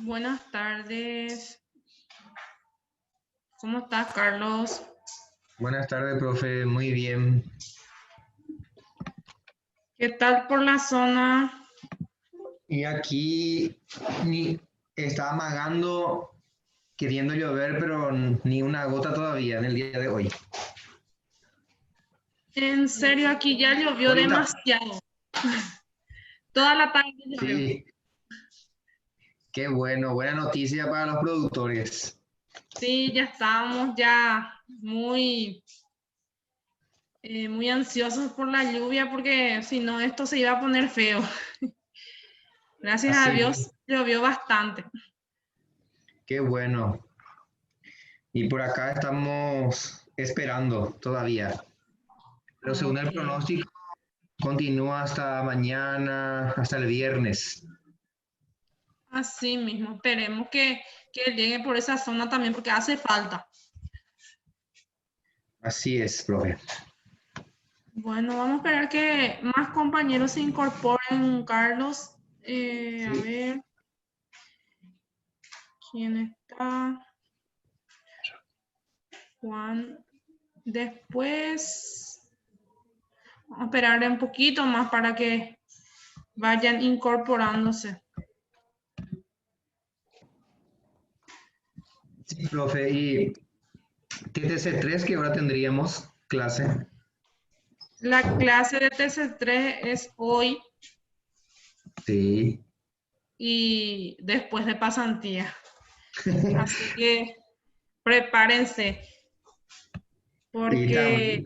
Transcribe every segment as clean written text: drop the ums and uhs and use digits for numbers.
Buenas tardes. ¿Cómo estás, Carlos? Buenas tardes, profe. Muy bien. ¿Qué tal por la zona? Y aquí ni está amagando, queriendo llover, pero ni una gota todavía en el día de hoy. En serio, aquí ya llovió Ahorita, demasiado. Toda la tarde llovió. sí, qué bueno. Buena noticia para los productores. Sí, ya estábamos ya muy ansiosos por la lluvia porque si no esto se iba a poner feo. Gracias a Así mismo, Dios llovió bastante. qué bueno. Y por acá estamos esperando todavía. Pero según Ok, el pronóstico, continúa hasta mañana, hasta el viernes. así mismo. Esperemos que llegue por esa zona también porque hace falta. Así es, profe. Bueno, vamos a esperar que más compañeros se incorporen, Carlos. A Sí. ver, ¿quién está? Juan. Después, vamos a esperar un poquito más para que vayan incorporándose. Sí, profe. Y TTC3, que ahora tendríamos clase. La clase de TC3 es hoy Sí, y después de pasantía. Así que prepárense y porque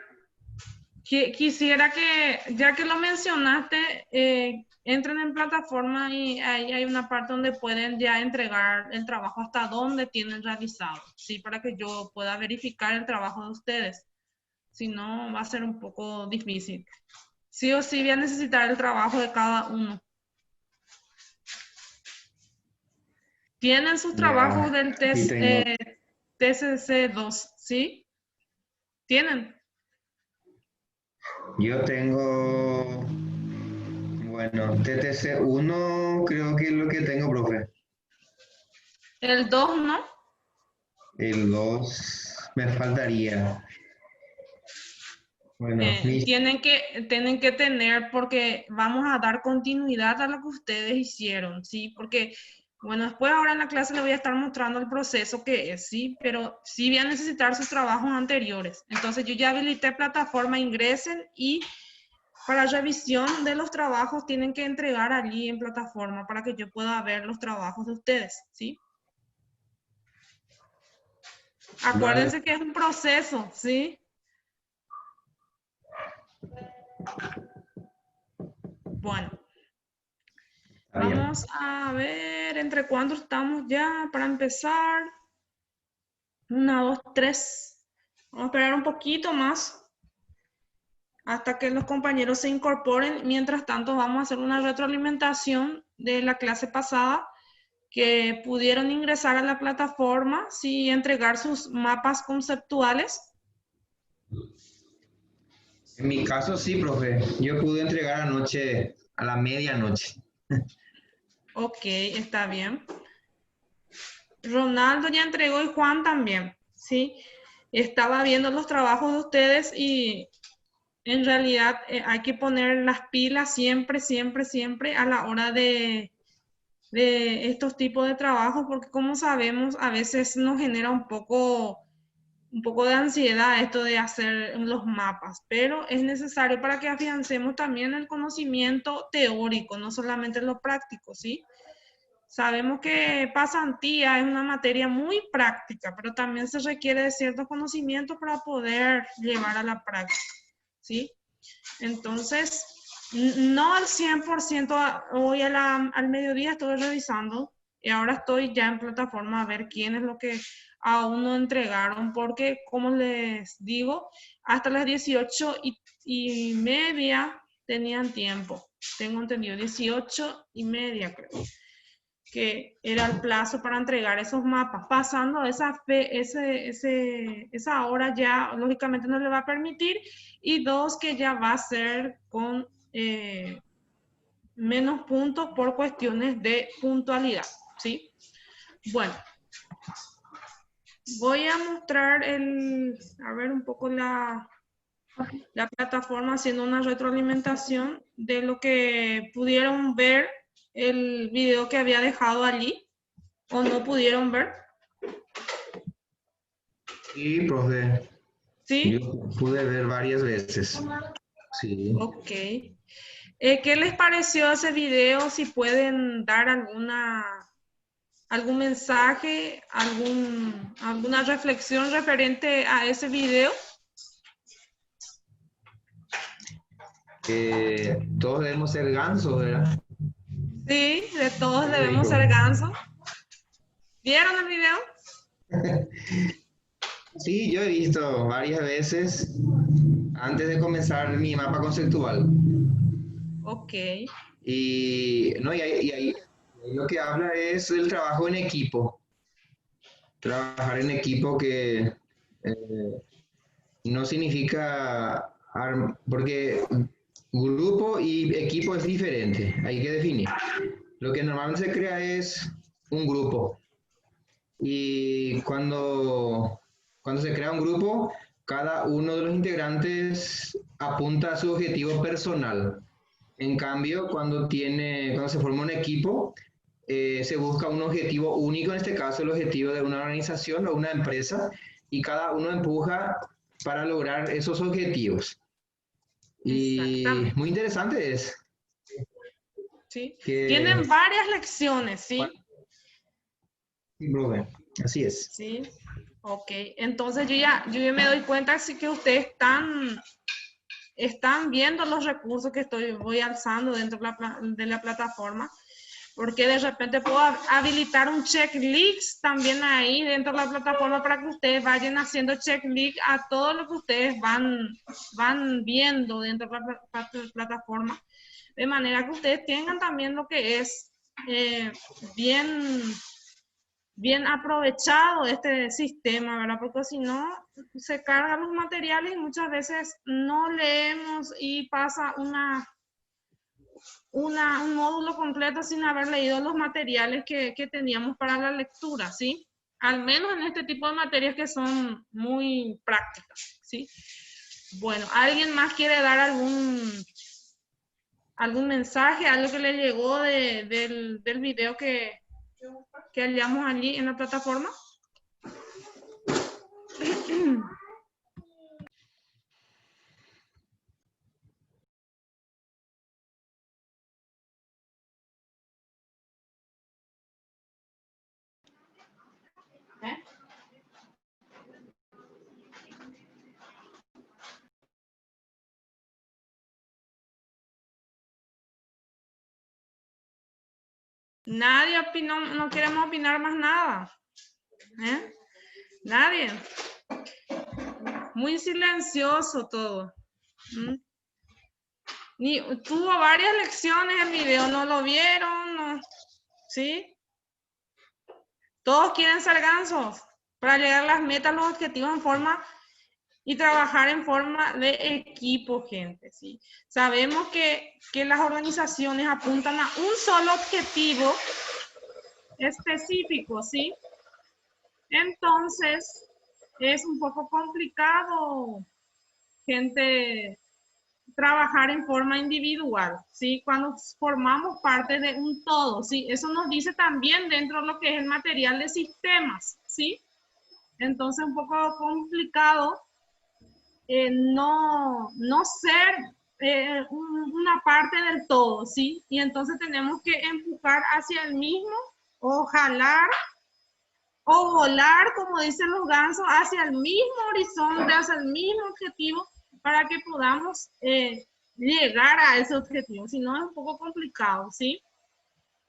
también, quisiera que, ya que lo mencionaste, entren en plataforma y ahí hay una parte donde pueden ya entregar el trabajo hasta donde tienen realizado, ¿sí? Para que yo pueda verificar el trabajo de ustedes. Si no, va a ser un poco difícil. Sí o sí voy a necesitar el trabajo de cada uno. Tienen sus trabajos ya, del y test, tengo, TCC2, ¿sí? Tienen. yo tengo, bueno, TTC1 creo que es lo que tengo, profe. El 2, ¿no? El 2 me faltaría. Bueno, Tienen que tener porque vamos a dar continuidad a lo que ustedes hicieron, ¿sí? Porque, bueno, después ahora en la clase les voy a estar mostrando el proceso que es, ¿sí? Pero sí voy a necesitar sus trabajos anteriores. Entonces yo ya habilité plataforma, ingresen y para revisión de los trabajos tienen que entregar allí en plataforma para que yo pueda ver los trabajos de ustedes, ¿sí? vale, Acuérdense que es un proceso, ¿sí? Bueno. está bien. Vamos a ver entre cuánto estamos ya para empezar. Una, dos, tres. Vamos a esperar un poquito más hasta que los compañeros se incorporen. Mientras tanto, vamos a hacer una retroalimentación de la clase pasada que pudieron ingresar a la plataforma y entregar sus mapas conceptuales. En mi caso sí, profe. Yo pude entregar anoche a la medianoche. Ok, está bien. Ronaldo ya entregó y Juan también, ¿sí? Estaba viendo los trabajos de ustedes y en realidad hay que poner las pilas siempre, siempre, siempre a la hora de estos tipos de trabajos, porque como sabemos, a veces nos genera un poco de ansiedad esto de hacer los mapas, pero es necesario para que afiancemos también el conocimiento teórico, no solamente lo práctico, ¿sí? Sabemos que pasantía es una materia muy práctica, pero también se requiere de ciertos conocimientos para poder llevar a la práctica, ¿sí? Entonces, no al 100%, hoy al mediodía estuve revisando y ahora estoy ya en plataforma a ver quién es lo que aún no entregaron, porque como les digo, hasta las 18:30 tenían tiempo. Tengo entendido, 18:30 creo que era el plazo para entregar esos mapas. Pasando esa hora ya, lógicamente no le va a permitir. Y dos, que ya va a ser con menos puntos por cuestiones de puntualidad, ¿sí? Bueno, voy a mostrar a ver un poco la plataforma haciendo una retroalimentación de lo que pudieron ver el video que había dejado allí o no pudieron ver. Sí, profe. ¿Sí? Yo pude ver varias veces. Sí. Ok. ¿Qué les pareció ese video? Si pueden dar algún mensaje, alguna reflexión referente a ese video. Todos debemos ser gansos, ¿verdad? Sí, de todos Sí, debemos profe. ser gansos. ¿Vieron el video? Sí, yo he visto varias veces antes de comenzar mi mapa conceptual. Ok, Y, no, y ahí lo que habla es del trabajo en equipo. Trabajar en equipo que no significa, porque grupo y equipo es diferente, hay que definir. Lo que normalmente se crea es un grupo. Y cuando se crea un grupo, cada uno de los integrantes apunta a su objetivo personal. En cambio, cuando se forma un equipo, se busca un objetivo único, en este caso el objetivo de una organización o una empresa, y cada uno empuja para lograr esos objetivos. Y exactamente. muy interesante es ¿Sí? que, Tienen varias lecciones, ¿sí? así es. Sí. Ok, entonces yo ya me doy cuenta sí que ustedes están viendo los recursos que voy alzando dentro de la plataforma, porque de repente puedo habilitar un checklist también ahí dentro de la plataforma para que ustedes vayan haciendo checklist a todo lo que ustedes van viendo dentro de la plataforma, de manera que ustedes tengan también lo que es bien bien aprovechado este sistema, ¿verdad? Porque si no, se cargan los materiales y muchas veces no leemos y pasa un módulo completo sin haber leído los materiales que teníamos para la lectura, ¿sí? Al menos en este tipo de materias que son muy prácticas, ¿sí? Bueno, ¿alguien más quiere dar algún mensaje, algo que le llegó del video que hallamos allí en la plataforma? ¿Eh? Nadie opinó, no queremos opinar más nada. ¿Eh? Nadie. Muy silencioso todo. ¿Mm? Tuvo varias lecciones el video, no lo vieron, no. ¿Sí? Todos quieren ser gansos para llegar a las metas, los objetivos en forma y trabajar en forma de equipo, gente. ¿Sí? Sabemos que las organizaciones apuntan a un solo objetivo específico, ¿sí? Entonces, es un poco complicado, gente, trabajar en forma individual, ¿sí? Cuando formamos parte de un todo, ¿sí? Eso nos dice también dentro de lo que es el material de sistemas, ¿sí? Entonces, un poco complicado no ser una parte del todo, ¿sí? Y entonces tenemos que empujar hacia el mismo o jalar o volar, como dicen los gansos, hacia el mismo horizonte, hacia el mismo objetivo, para que podamos llegar a ese objetivo. Si no, es un poco complicado, ¿sí?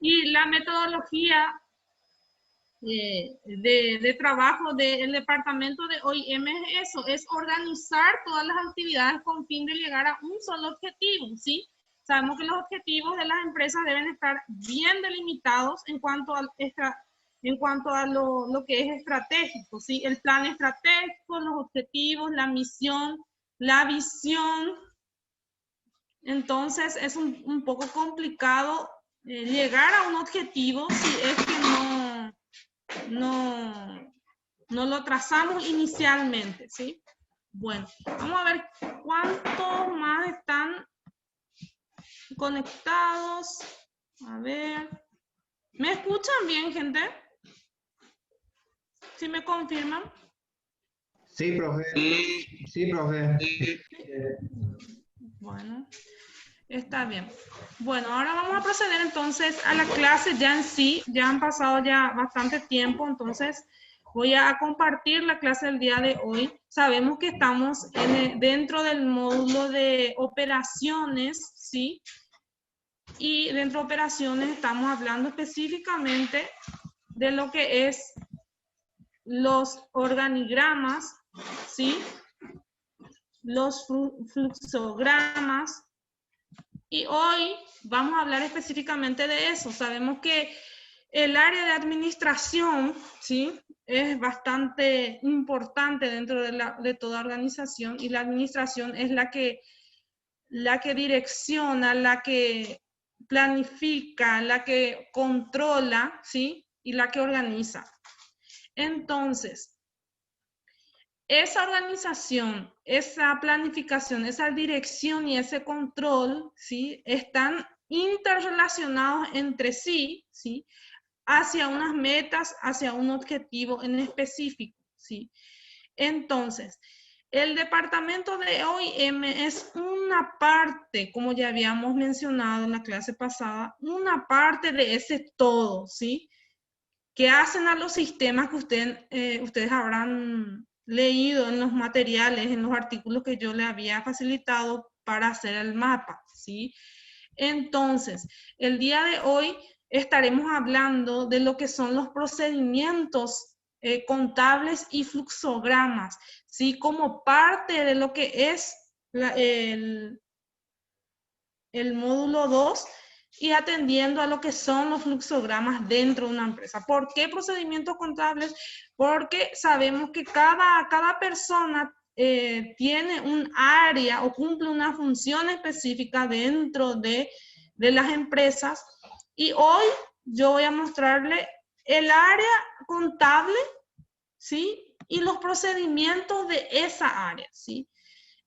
Y la metodología de trabajo del departamento de OIM es eso, es organizar todas las actividades con fin de llegar a un solo objetivo, ¿sí? Sabemos que los objetivos de las empresas deben estar bien delimitados en cuanto a lo que es estratégico, ¿sí? El plan estratégico, los objetivos, la misión, la visión. Entonces es un poco complicado llegar a un objetivo si es que no lo trazamos inicialmente, ¿sí? Bueno, vamos a ver cuántos más están conectados. A ver. ¿Me escuchan bien, gente? ¿Sí me confirman? Sí, profe. Sí, profe. Bueno, está bien. Bueno, ahora vamos a proceder entonces a la clase ya en sí. Ya han pasado ya bastante tiempo, entonces voy a compartir la clase del día de hoy. Sabemos que estamos dentro del módulo de operaciones, ¿sí? Y dentro de operaciones estamos hablando específicamente de lo que es los organigramas, ¿sí? Los fluxogramas. Y hoy vamos a hablar específicamente de eso. Sabemos que el área de administración, ¿sí? Es bastante importante dentro de toda organización, y la administración es la que direcciona, la que planifica, la que controla, ¿sí? Y la que organiza. Entonces, esa organización, esa planificación, esa dirección y ese control, ¿sí? Están interrelacionados entre sí, ¿sí? Hacia unas metas, hacia un objetivo en específico, ¿sí? Entonces, el departamento de OIM es una parte, como ya habíamos mencionado en la clase pasada, una parte de ese todo, ¿sí? Que hacen a los sistemas que ustedes habrán leído en los materiales, en los artículos que yo le había facilitado para hacer el mapa, ¿sí? Entonces, el día de hoy estaremos hablando de lo que son los procedimientos contables y fluxogramas, ¿sí? Como parte de lo que es el módulo 2 y atendiendo a lo que son los fluxogramas dentro de una empresa. ¿Por qué procedimientos contables? Porque sabemos que cada persona tiene un área o cumple una función específica dentro de las empresas, y hoy yo voy a mostrarle el área contable, ¿sí? Y los procedimientos de esa área, ¿sí?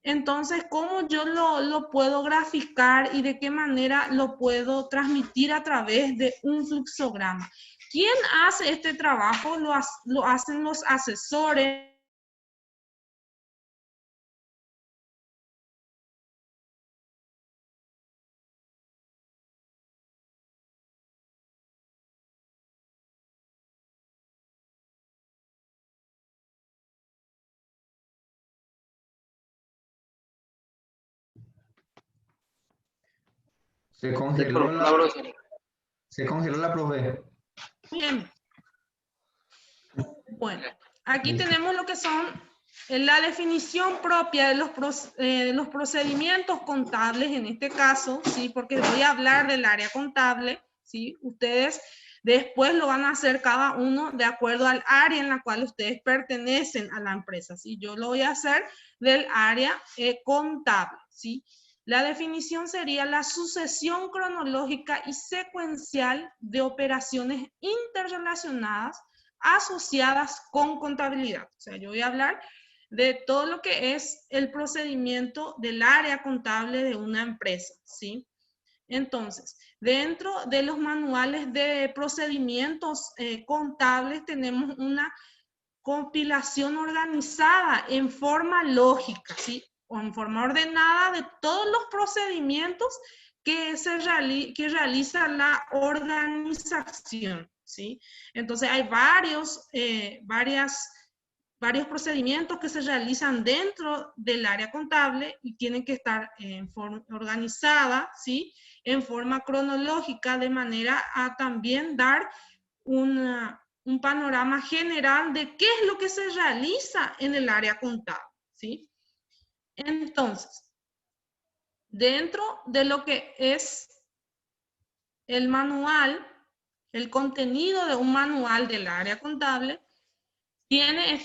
Entonces, ¿cómo yo lo puedo graficar y de qué manera lo puedo transmitir a través de un fluxograma? ¿Quién hace este trabajo? Lo hacen los asesores. Se congeló la profe. Bien. Bueno, aquí tenemos lo que son la definición propia de los procedimientos contables en este caso, ¿sí? Porque voy a hablar del área contable, ¿sí? Ustedes después lo van a hacer cada uno de acuerdo al área en la cual ustedes pertenecen a la empresa, ¿sí? Yo lo voy a hacer del área contable, ¿sí? La definición sería la sucesión cronológica y secuencial de operaciones interrelacionadas asociadas con contabilidad. O sea, yo voy a hablar de todo lo que es el procedimiento del área contable de una empresa, ¿sí? Entonces, dentro de los manuales de procedimientos contables tenemos una compilación organizada en forma lógica, ¿sí? O en forma ordenada de todos los procedimientos que realiza la organización, ¿sí? Entonces hay varios procedimientos que se realizan dentro del área contable y tienen que estar en forma organizada, ¿sí? En forma cronológica, de manera a también dar un panorama general de qué es lo que se realiza en el área contable, ¿sí? Entonces, dentro de lo que es el manual, el contenido de un manual del área contable, tiene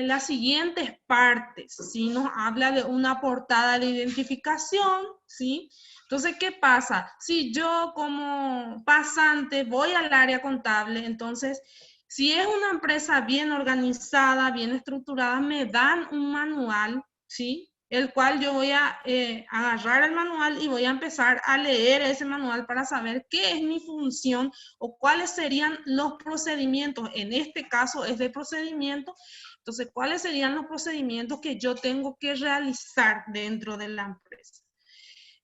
las siguientes partes, ¿sí? Nos habla de una portada de identificación, ¿sí? Entonces, ¿qué pasa? Si yo como pasante voy al área contable, entonces Si es una empresa bien organizada, bien estructurada, me dan un manual, ¿sí? El cual yo voy a agarrar el manual y voy a empezar a leer ese manual para saber qué es mi función o cuáles serían los procedimientos. En este caso es de procedimiento. Entonces, ¿cuáles serían los procedimientos que yo tengo que realizar dentro de la empresa?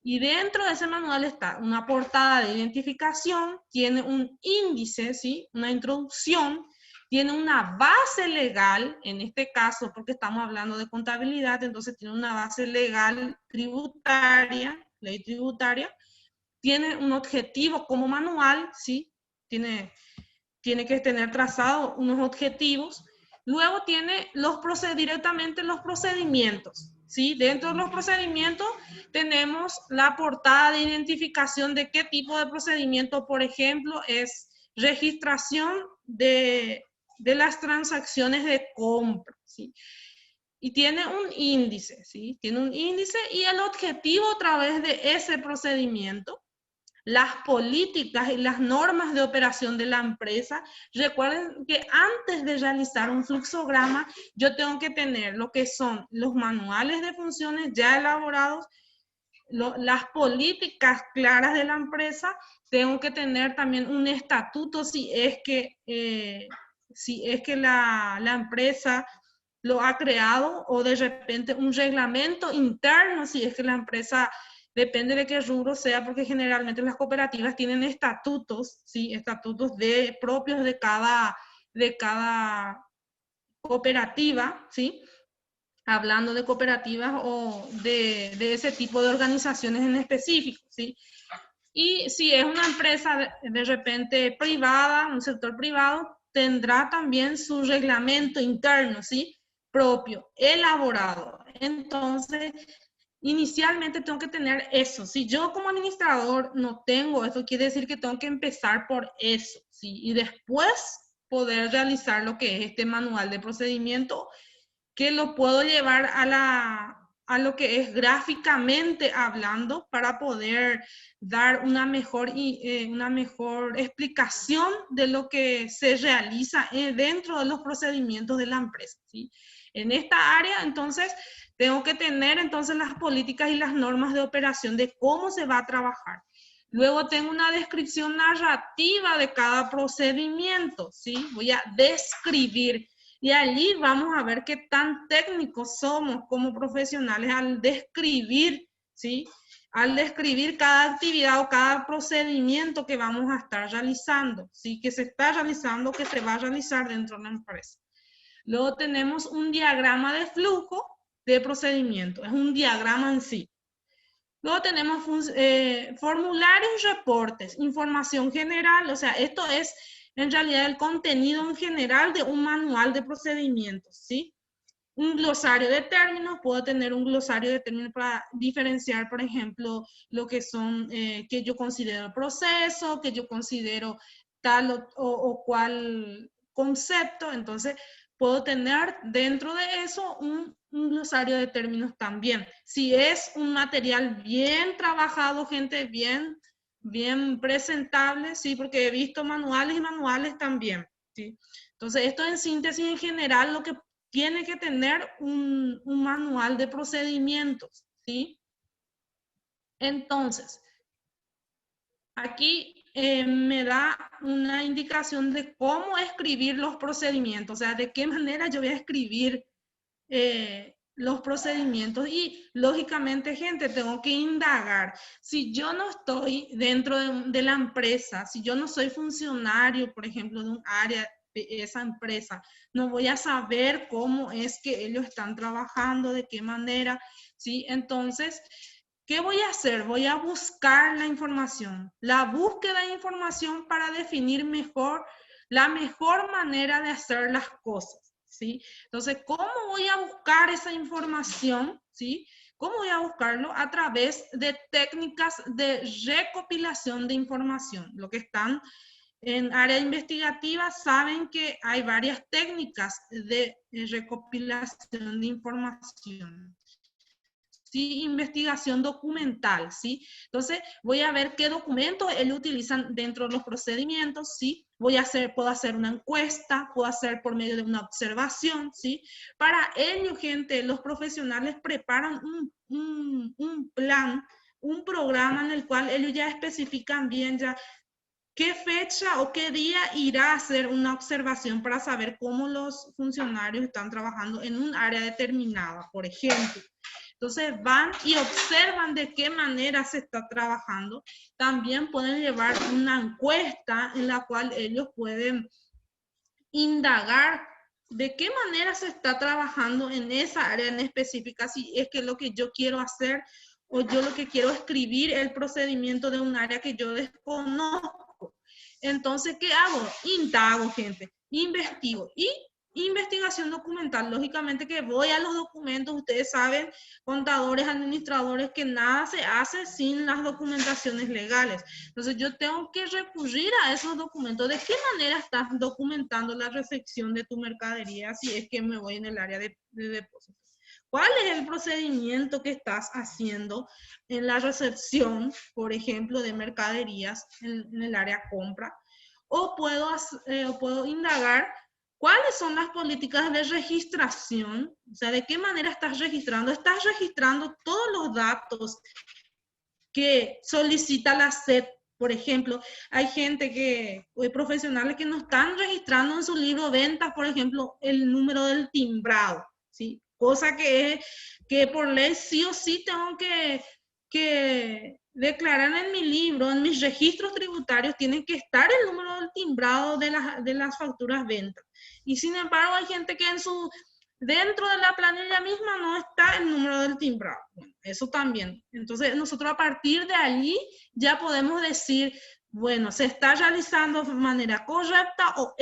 Y dentro de ese manual está una portada de identificación, tiene un índice, ¿sí? Una introducción, tiene una base legal, en este caso, porque estamos hablando de contabilidad, entonces tiene una base legal tributaria, ley tributaria, tiene un objetivo como manual, ¿sí? Tiene que tener trazado unos objetivos. Luego tiene directamente los procedimientos, ¿sí? Dentro de los procedimientos tenemos la portada de identificación de qué tipo de procedimiento, por ejemplo, es registración de las transacciones de compra, ¿sí? Y tiene un índice, ¿sí? Tiene un índice y el objetivo a través de ese procedimiento, las políticas y las normas de operación de la empresa. Recuerden que antes de realizar un fluxograma, yo tengo que tener lo que son los manuales de funciones ya elaborados, las políticas claras de la empresa, tengo que tener también un estatuto si es que la empresa lo ha creado, o de repente un reglamento interno si es que la empresa, depende de qué rubro sea, porque generalmente las cooperativas tienen estatutos, ¿sí? Estatutos propios de cada cooperativa, ¿sí? Hablando de cooperativas o de ese tipo de organizaciones en específico, ¿sí? Y si es una empresa de repente privada, un sector privado, tendrá también su reglamento interno, ¿sí? Propio, elaborado. Entonces, inicialmente tengo que tener eso. Si yo como administrador no tengo eso, quiere decir que tengo que empezar por eso, ¿sí? Y después poder realizar lo que es este manual de procedimiento, que lo puedo llevar a lo que es gráficamente hablando para poder dar una mejor explicación de lo que se realiza dentro de los procedimientos de la empresa, ¿sí? En esta área, entonces, tengo que tener entonces las políticas y las normas de operación de cómo se va a trabajar. Luego tengo una descripción narrativa de cada procedimiento, ¿sí? Voy a describir. Y allí vamos a ver qué tan técnicos somos como profesionales al describir, ¿sí? Al describir cada actividad o cada procedimiento que vamos a estar realizando, ¿sí? Que se está realizando, que se va a realizar dentro de la empresa. Luego tenemos un diagrama de flujo de procedimiento, es un diagrama en sí. Luego tenemos formularios, reportes, información general, o sea, esto es en realidad el contenido en general de un manual de procedimientos, ¿sí? Un glosario de términos, puedo tener un glosario de términos para diferenciar, por ejemplo, lo que son, que yo considero proceso, que yo considero tal o cual concepto. Entonces, puedo tener dentro de eso un glosario de términos también. Si es un material bien trabajado, gente, bien presentable, sí, porque he visto manuales y manuales también, ¿sí? Entonces, esto en síntesis en general lo que tiene que tener un manual de procedimientos, ¿sí? Entonces, aquí me da una indicación de cómo escribir los procedimientos, o sea, de qué manera yo voy a escribir los procedimientos. Y lógicamente, gente, tengo que indagar. Si yo no estoy dentro de la empresa, si yo no soy funcionario, por ejemplo, de un área de esa empresa, no voy a saber cómo es que ellos están trabajando, de qué manera, ¿sí? Entonces, ¿qué voy a hacer? Voy a buscar la información. La búsqueda de información para definir mejor la mejor manera de hacer las cosas, ¿sí? Entonces, ¿cómo voy a buscar esa información? ¿Sí? ¿Cómo voy a buscarlo? A través de técnicas de recopilación de información. Lo que están en área investigativa saben que hay varias técnicas de recopilación de información. ¿sí? Investigación documental, ¿sí? Entonces, voy a ver qué documentos ellos utilizan dentro de los procedimientos, ¿sí? Puedo hacer una encuesta, puedo hacer por medio de una observación, ¿sí? Para ello, gente, los profesionales preparan un plan, un programa en el cual ellos ya especifican bien ya qué fecha o qué día irá a hacer una observación para saber cómo los funcionarios están trabajando en un área determinada, por ejemplo. Entonces van y observan de qué manera se está trabajando. También pueden llevar una encuesta en la cual ellos pueden indagar de qué manera se está trabajando en esa área en específica, si es que lo que yo quiero hacer o yo lo que quiero escribir el procedimiento de un área que yo desconozco. Entonces, ¿qué hago? Indago, gente, investigo y investigación documental. Lógicamente que voy a los documentos, ustedes saben, contadores, administradores, que nada se hace sin las documentaciones legales. Entonces yo tengo que recurrir a esos documentos. ¿De qué manera estás documentando la recepción de tu mercadería si es que me voy en el área de depósito? ¿Cuál es el procedimiento que estás haciendo en la recepción, por ejemplo, de mercaderías en el área compra? O puedo indagar cuáles son las políticas de registración, o sea, de qué manera estás registrando. Estás registrando todos los datos que solicita la SED. Por ejemplo, hay profesionales que no están registrando en su libro de ventas, por ejemplo, el número del timbrado, ¿sí? Cosa que por ley sí o sí tengo que declarar en mi libro, en mis registros tributarios, tienen que estar el número del timbrado de las facturas ventas. Y sin embargo, hay gente que dentro de la planilla misma no está el número del timbrado. Bueno, eso también. Entonces, nosotros a partir de allí ya podemos decir, bueno, se está realizando de manera correcta o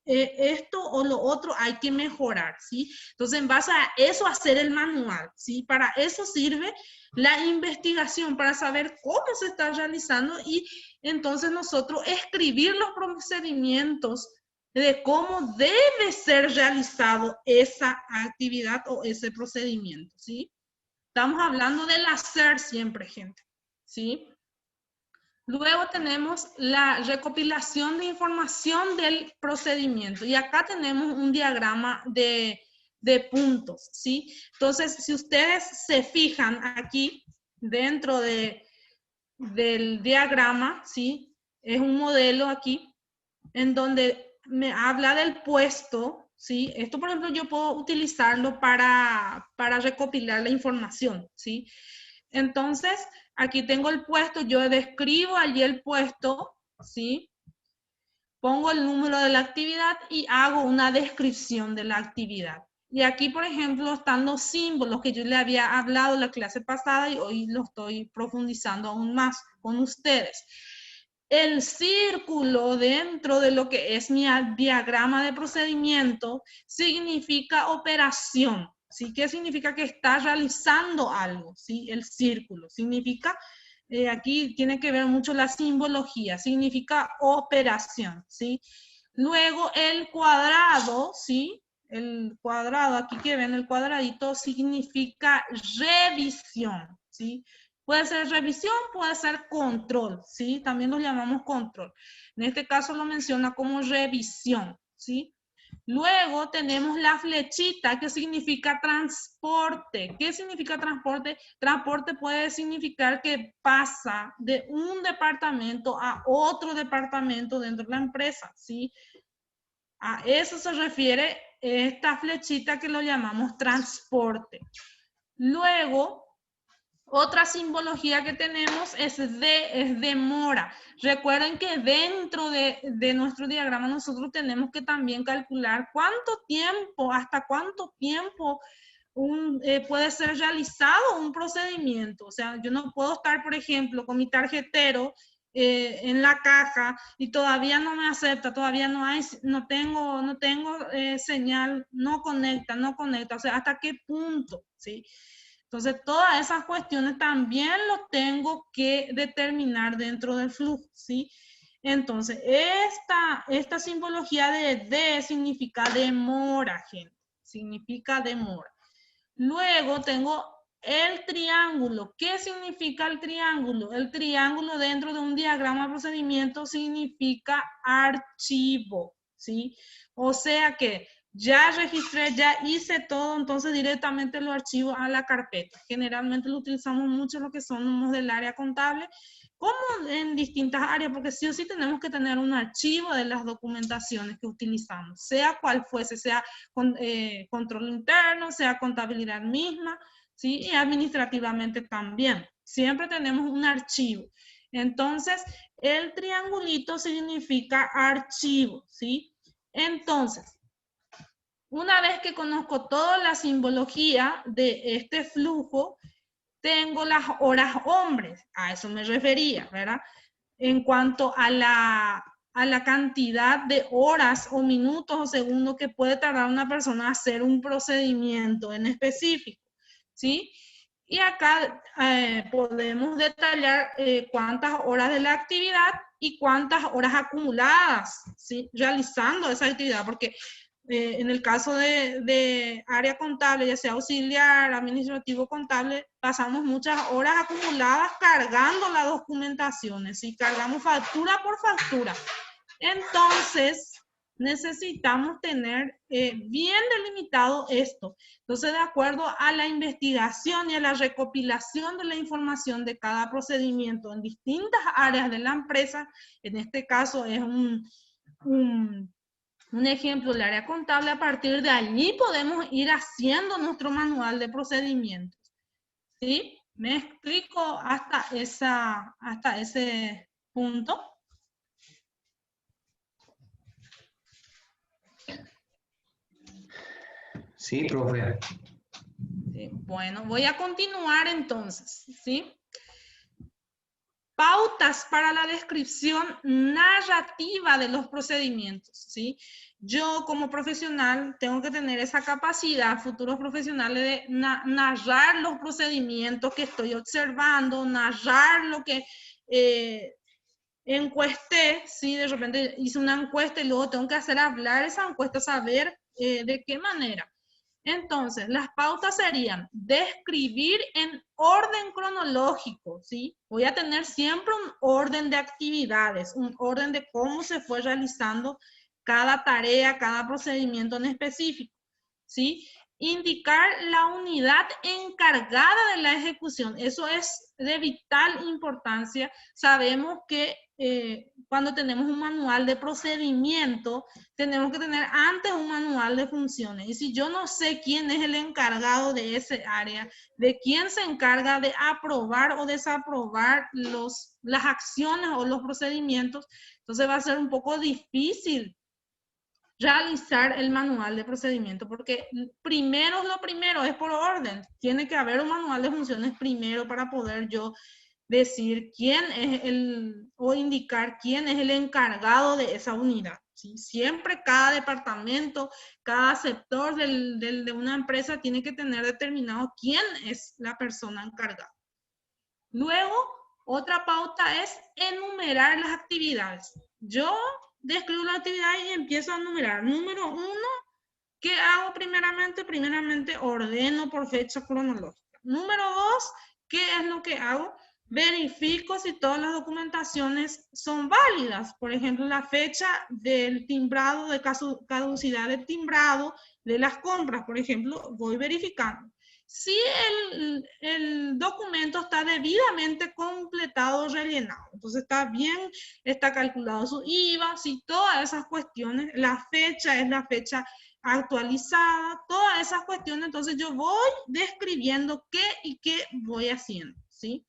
esto o lo otro hay que mejorar, ¿sí? Entonces, en base a eso, hacer el manual, ¿sí? Para eso sirve la investigación, para saber cómo se está realizando y entonces nosotros escribir los procedimientos de cómo debe ser realizado esa actividad o ese procedimiento, ¿sí? Estamos hablando del hacer siempre, gente, ¿sí? Luego tenemos la recopilación de información del procedimiento y acá tenemos un diagrama de puntos, ¿sí? Entonces, si ustedes se fijan aquí dentro del diagrama, ¿sí? Es un modelo aquí en donde me habla del puesto, ¿sí? Esto, por ejemplo, yo puedo utilizarlo para recopilar la información, ¿sí? Entonces, aquí tengo el puesto, yo describo allí el puesto, ¿sí? Pongo el número de la actividad y hago una descripción de la actividad. Y aquí, por ejemplo, están los símbolos que yo le había hablado la clase pasada y hoy lo estoy profundizando aún más con ustedes. El círculo dentro de lo que es mi diagrama de procedimiento significa operación, ¿sí? ¿Qué significa? Que está realizando algo, ¿sí? El círculo significa, aquí tiene que ver mucho la simbología, significa operación, ¿sí? Luego el cuadrado, ¿sí? El cuadrado, aquí que ven el cuadradito, significa revisión, ¿sí? Puede ser revisión, puede ser control, ¿sí? También lo llamamos control. En este caso lo menciona como revisión, ¿sí? Luego tenemos la flechita que significa transporte. ¿Qué significa transporte? Transporte puede significar que pasa de un departamento a otro departamento dentro de la empresa, ¿sí? A eso se refiere esta flechita que lo llamamos transporte. Luego, otra simbología que tenemos es demora. Recuerden que dentro de nuestro diagrama nosotros tenemos que también calcular cuánto tiempo, hasta cuánto tiempo puede ser realizado un procedimiento. O sea, yo no puedo estar, por ejemplo, con mi tarjetero en la caja y todavía no me acepta, todavía no tengo señal, no conecta. O sea, ¿hasta qué punto? ¿Sí? Entonces, todas esas cuestiones también lo tengo que determinar dentro del flujo, ¿sí? Entonces, esta simbología de D significa demora, gente. Significa demora. Luego tengo El triángulo. ¿Qué significa el triángulo? El triángulo dentro de un diagrama de procedimiento significa archivo, ¿sí? O sea que ya registré, ya hice todo, entonces directamente lo archivo a la carpeta. Generalmente lo utilizamos mucho lo que somos del área contable, como en distintas áreas, porque sí o sí tenemos que tener un archivo de las documentaciones que utilizamos, sea cual fuese, sea control interno, sea contabilidad misma, ¿sí? Y administrativamente también. Siempre tenemos un archivo. Entonces, el triangulito significa archivo, ¿sí? Entonces, una vez que conozco toda la simbología de este flujo, tengo las horas hombres, a eso me refería, ¿verdad? En cuanto a la cantidad de horas o minutos o segundos que puede tardar una persona a hacer un procedimiento en específico, ¿sí? Y acá podemos detallar cuántas horas de la actividad y cuántas horas acumuladas, ¿sí? Realizando esa actividad, porque en el caso de área contable, ya sea auxiliar, administrativo, contable, pasamos muchas horas acumuladas cargando las documentaciones y cargamos factura por factura. Entonces, necesitamos tener bien delimitado esto. Entonces, de acuerdo a la investigación y a la recopilación de la información de cada procedimiento en distintas áreas de la empresa, en este caso es un ejemplo del área contable, a partir de allí podemos ir haciendo nuestro manual de procedimientos. ¿Sí? ¿Me explico hasta ese punto? Sí, profe. Sí. Bueno, voy a continuar entonces, ¿sí? Pautas para la descripción narrativa de los procedimientos, ¿sí? Yo como profesional tengo que tener esa capacidad, futuros profesionales, de narrar los procedimientos que estoy observando, narrar lo que encuesté, ¿sí? De repente hice una encuesta y luego tengo que hacer hablar esa encuesta, saber de qué manera. Entonces, las pautas serían describir en orden cronológico, ¿sí? Voy a tener siempre un orden de actividades, un orden de cómo se fue realizando cada tarea, cada procedimiento en específico, ¿sí? Indicar la unidad encargada de la ejecución. Eso es de vital importancia. Sabemos que cuando tenemos un manual de procedimiento, tenemos que tener antes un manual de funciones. Y si yo no sé quién es el encargado de ese área, de quién se encarga de aprobar o desaprobar las acciones o los procedimientos, entonces va a ser un poco difícil realizar el manual de procedimiento, porque primero lo primero es por orden. Tiene que haber un manual de funciones primero para poder yo decir quién es o indicar quién es el encargado de esa unidad. ¿Sí? Siempre cada departamento, cada sector de una empresa tiene que tener determinado quién es la persona encargada. Luego, otra pauta es enumerar las actividades. Yo describo la actividad y empiezo a enumerar. Número 1, ¿qué hago primeramente? Primeramente ordeno por fecha cronológica. Número 2, ¿qué es lo que hago? Verifico si todas las documentaciones son válidas. Por ejemplo, la fecha del timbrado, de caducidad del timbrado, de las compras, por ejemplo, voy verificando. Si el documento está debidamente completado, rellenado, entonces está bien, está calculado su IVA, si todas esas cuestiones, la fecha es la fecha actualizada, todas esas cuestiones, entonces yo voy describiendo qué y qué voy haciendo, ¿sí?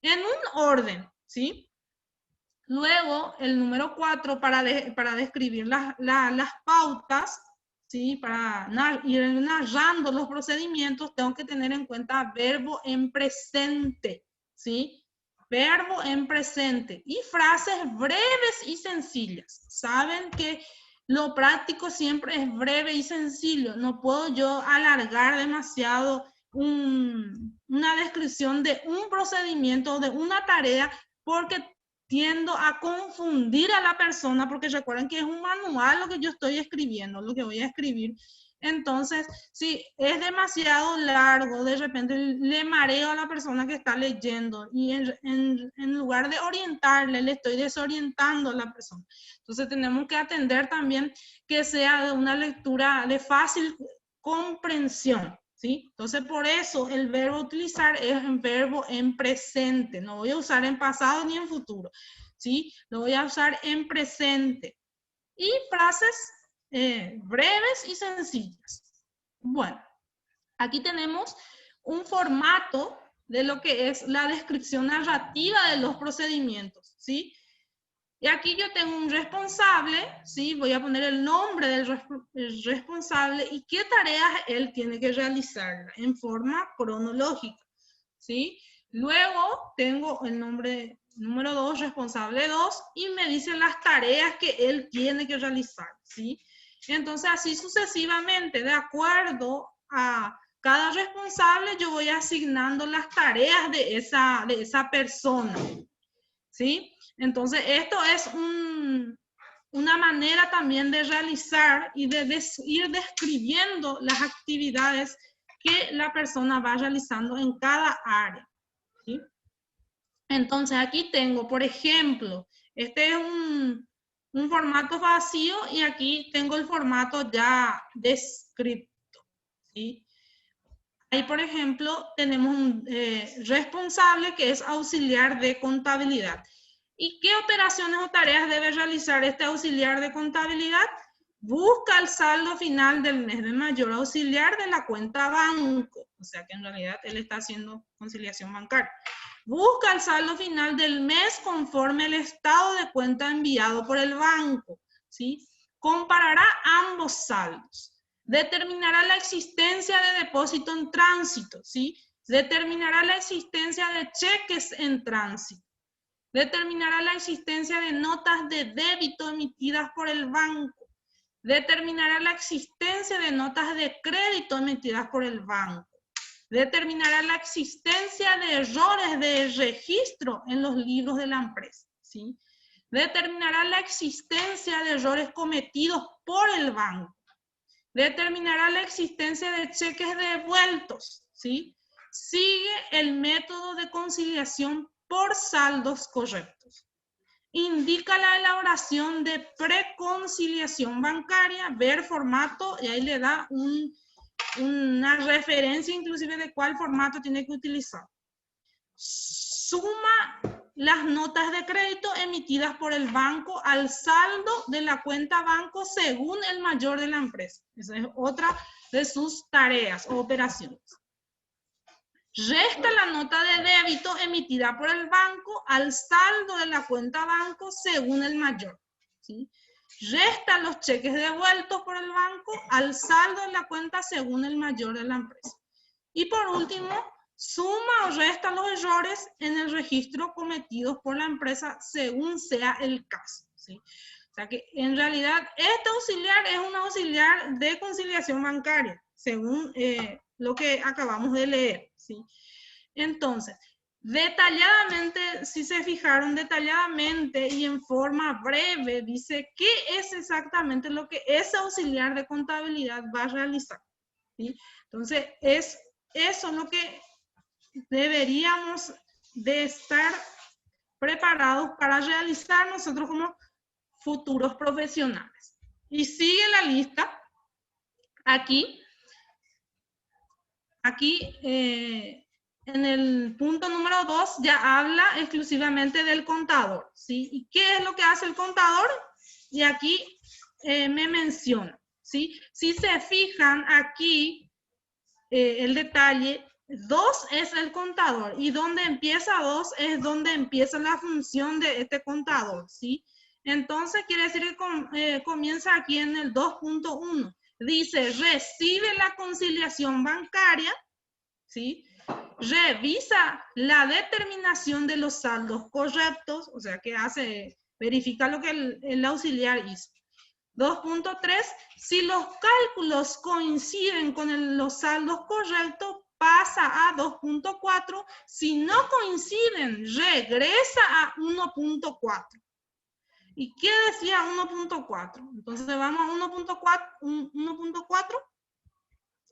En un orden, ¿sí? Luego, el número 4, para describir las pautas, ¿sí? Para ir narrando los procedimientos, tengo que tener en cuenta verbo en presente, ¿sí? Verbo en presente y frases breves y sencillas. Saben que lo práctico siempre es breve y sencillo. No puedo yo alargar demasiado una descripción de un procedimiento, de una tarea, porque tiendo a confundir a la persona, porque recuerden que es un manual lo que yo estoy escribiendo, lo que voy a escribir. Entonces, si es demasiado largo, de repente le mareo a la persona que está leyendo y en lugar de orientarle, le estoy desorientando a la persona. Entonces, tenemos que atender también que sea de una lectura de fácil comprensión, ¿sí? Entonces, por eso el verbo utilizar es un verbo en presente. No voy a usar en pasado ni en futuro, ¿sí? Lo voy a usar en presente. Y frases breves y sencillas. Bueno, aquí tenemos un formato de lo que es la descripción narrativa de los procedimientos, ¿sí? Y aquí yo tengo un responsable, ¿sí? Voy a poner el nombre del responsable y qué tareas él tiene que realizar en forma cronológica, ¿sí? Luego tengo el nombre número 2, responsable 2, y me dice las tareas que él tiene que realizar, ¿sí? Entonces, así sucesivamente, de acuerdo a cada responsable, yo voy asignando las tareas de esa persona, ¿sí? Entonces, esto es una manera también de realizar y de ir describiendo las actividades que la persona va realizando en cada área, ¿sí? Entonces, aquí tengo, por ejemplo, este es un formato vacío y aquí tengo el formato ya descrito, ¿sí? Ahí, por ejemplo, tenemos un responsable que es auxiliar de contabilidad. ¿Y qué operaciones o tareas debe realizar este auxiliar de contabilidad? Busca el saldo final del mes de mayor auxiliar de la cuenta banco. O sea que en realidad él está haciendo conciliación bancaria. Busca el saldo final del mes conforme el estado de cuenta enviado por el banco, ¿sí? Comparará ambos saldos. Determinará la existencia de depósito en tránsito, ¿sí? Determinará la existencia de cheques en tránsito. Determinará la existencia de notas de débito emitidas por el banco. Determinará la existencia de notas de crédito emitidas por el banco. Determinará la existencia de errores de registro en los libros de la empresa, ¿sí? Determinará la existencia de errores cometidos por el banco. Determinará la existencia de cheques devueltos, ¿sí? Sigue el método de conciliación por saldos correctos. Indica la elaboración de preconciliación bancaria, ver formato, y ahí le da una referencia inclusive de cuál formato tiene que utilizar. Suma las notas de crédito emitidas por el banco al saldo de la cuenta banco según el mayor de la empresa. Esa es otra de sus tareas o operaciones. Resta la nota de débito emitida por el banco al saldo de la cuenta banco según el mayor, ¿sí? Resta los cheques devueltos por el banco al saldo de la cuenta según el mayor de la empresa. Y por último, suma o resta los errores en el registro cometidos por la empresa según sea el caso, ¿sí? O sea que en realidad este auxiliar es un auxiliar de conciliación bancaria, según lo que acabamos de leer, ¿sí? Entonces, detalladamente, si se fijaron detalladamente y en forma breve, dice qué es exactamente lo que ese auxiliar de contabilidad va a realizar, ¿sí? Entonces, es eso lo que deberíamos de estar preparados para realizar nosotros como futuros profesionales. Y sigue la lista. Aquí en el punto número 2 ya habla exclusivamente del contador, ¿sí? ¿Y qué es lo que hace el contador? Y aquí me menciona, ¿sí? Si se fijan aquí, el detalle, 2 es el contador y donde empieza 2 es donde empieza la función de este contador, ¿sí? Entonces quiere decir que comienza aquí en el 2.1. Dice, recibe la conciliación bancaria, ¿sí? Revisa la determinación de los saldos correctos, o sea que verifica lo que el auxiliar hizo. 2.3, si los cálculos coinciden con los saldos correctos, pasa a 2.4. Si no coinciden, regresa a 1.4. ¿Y qué decía 1.4? Entonces vamos a 1.4.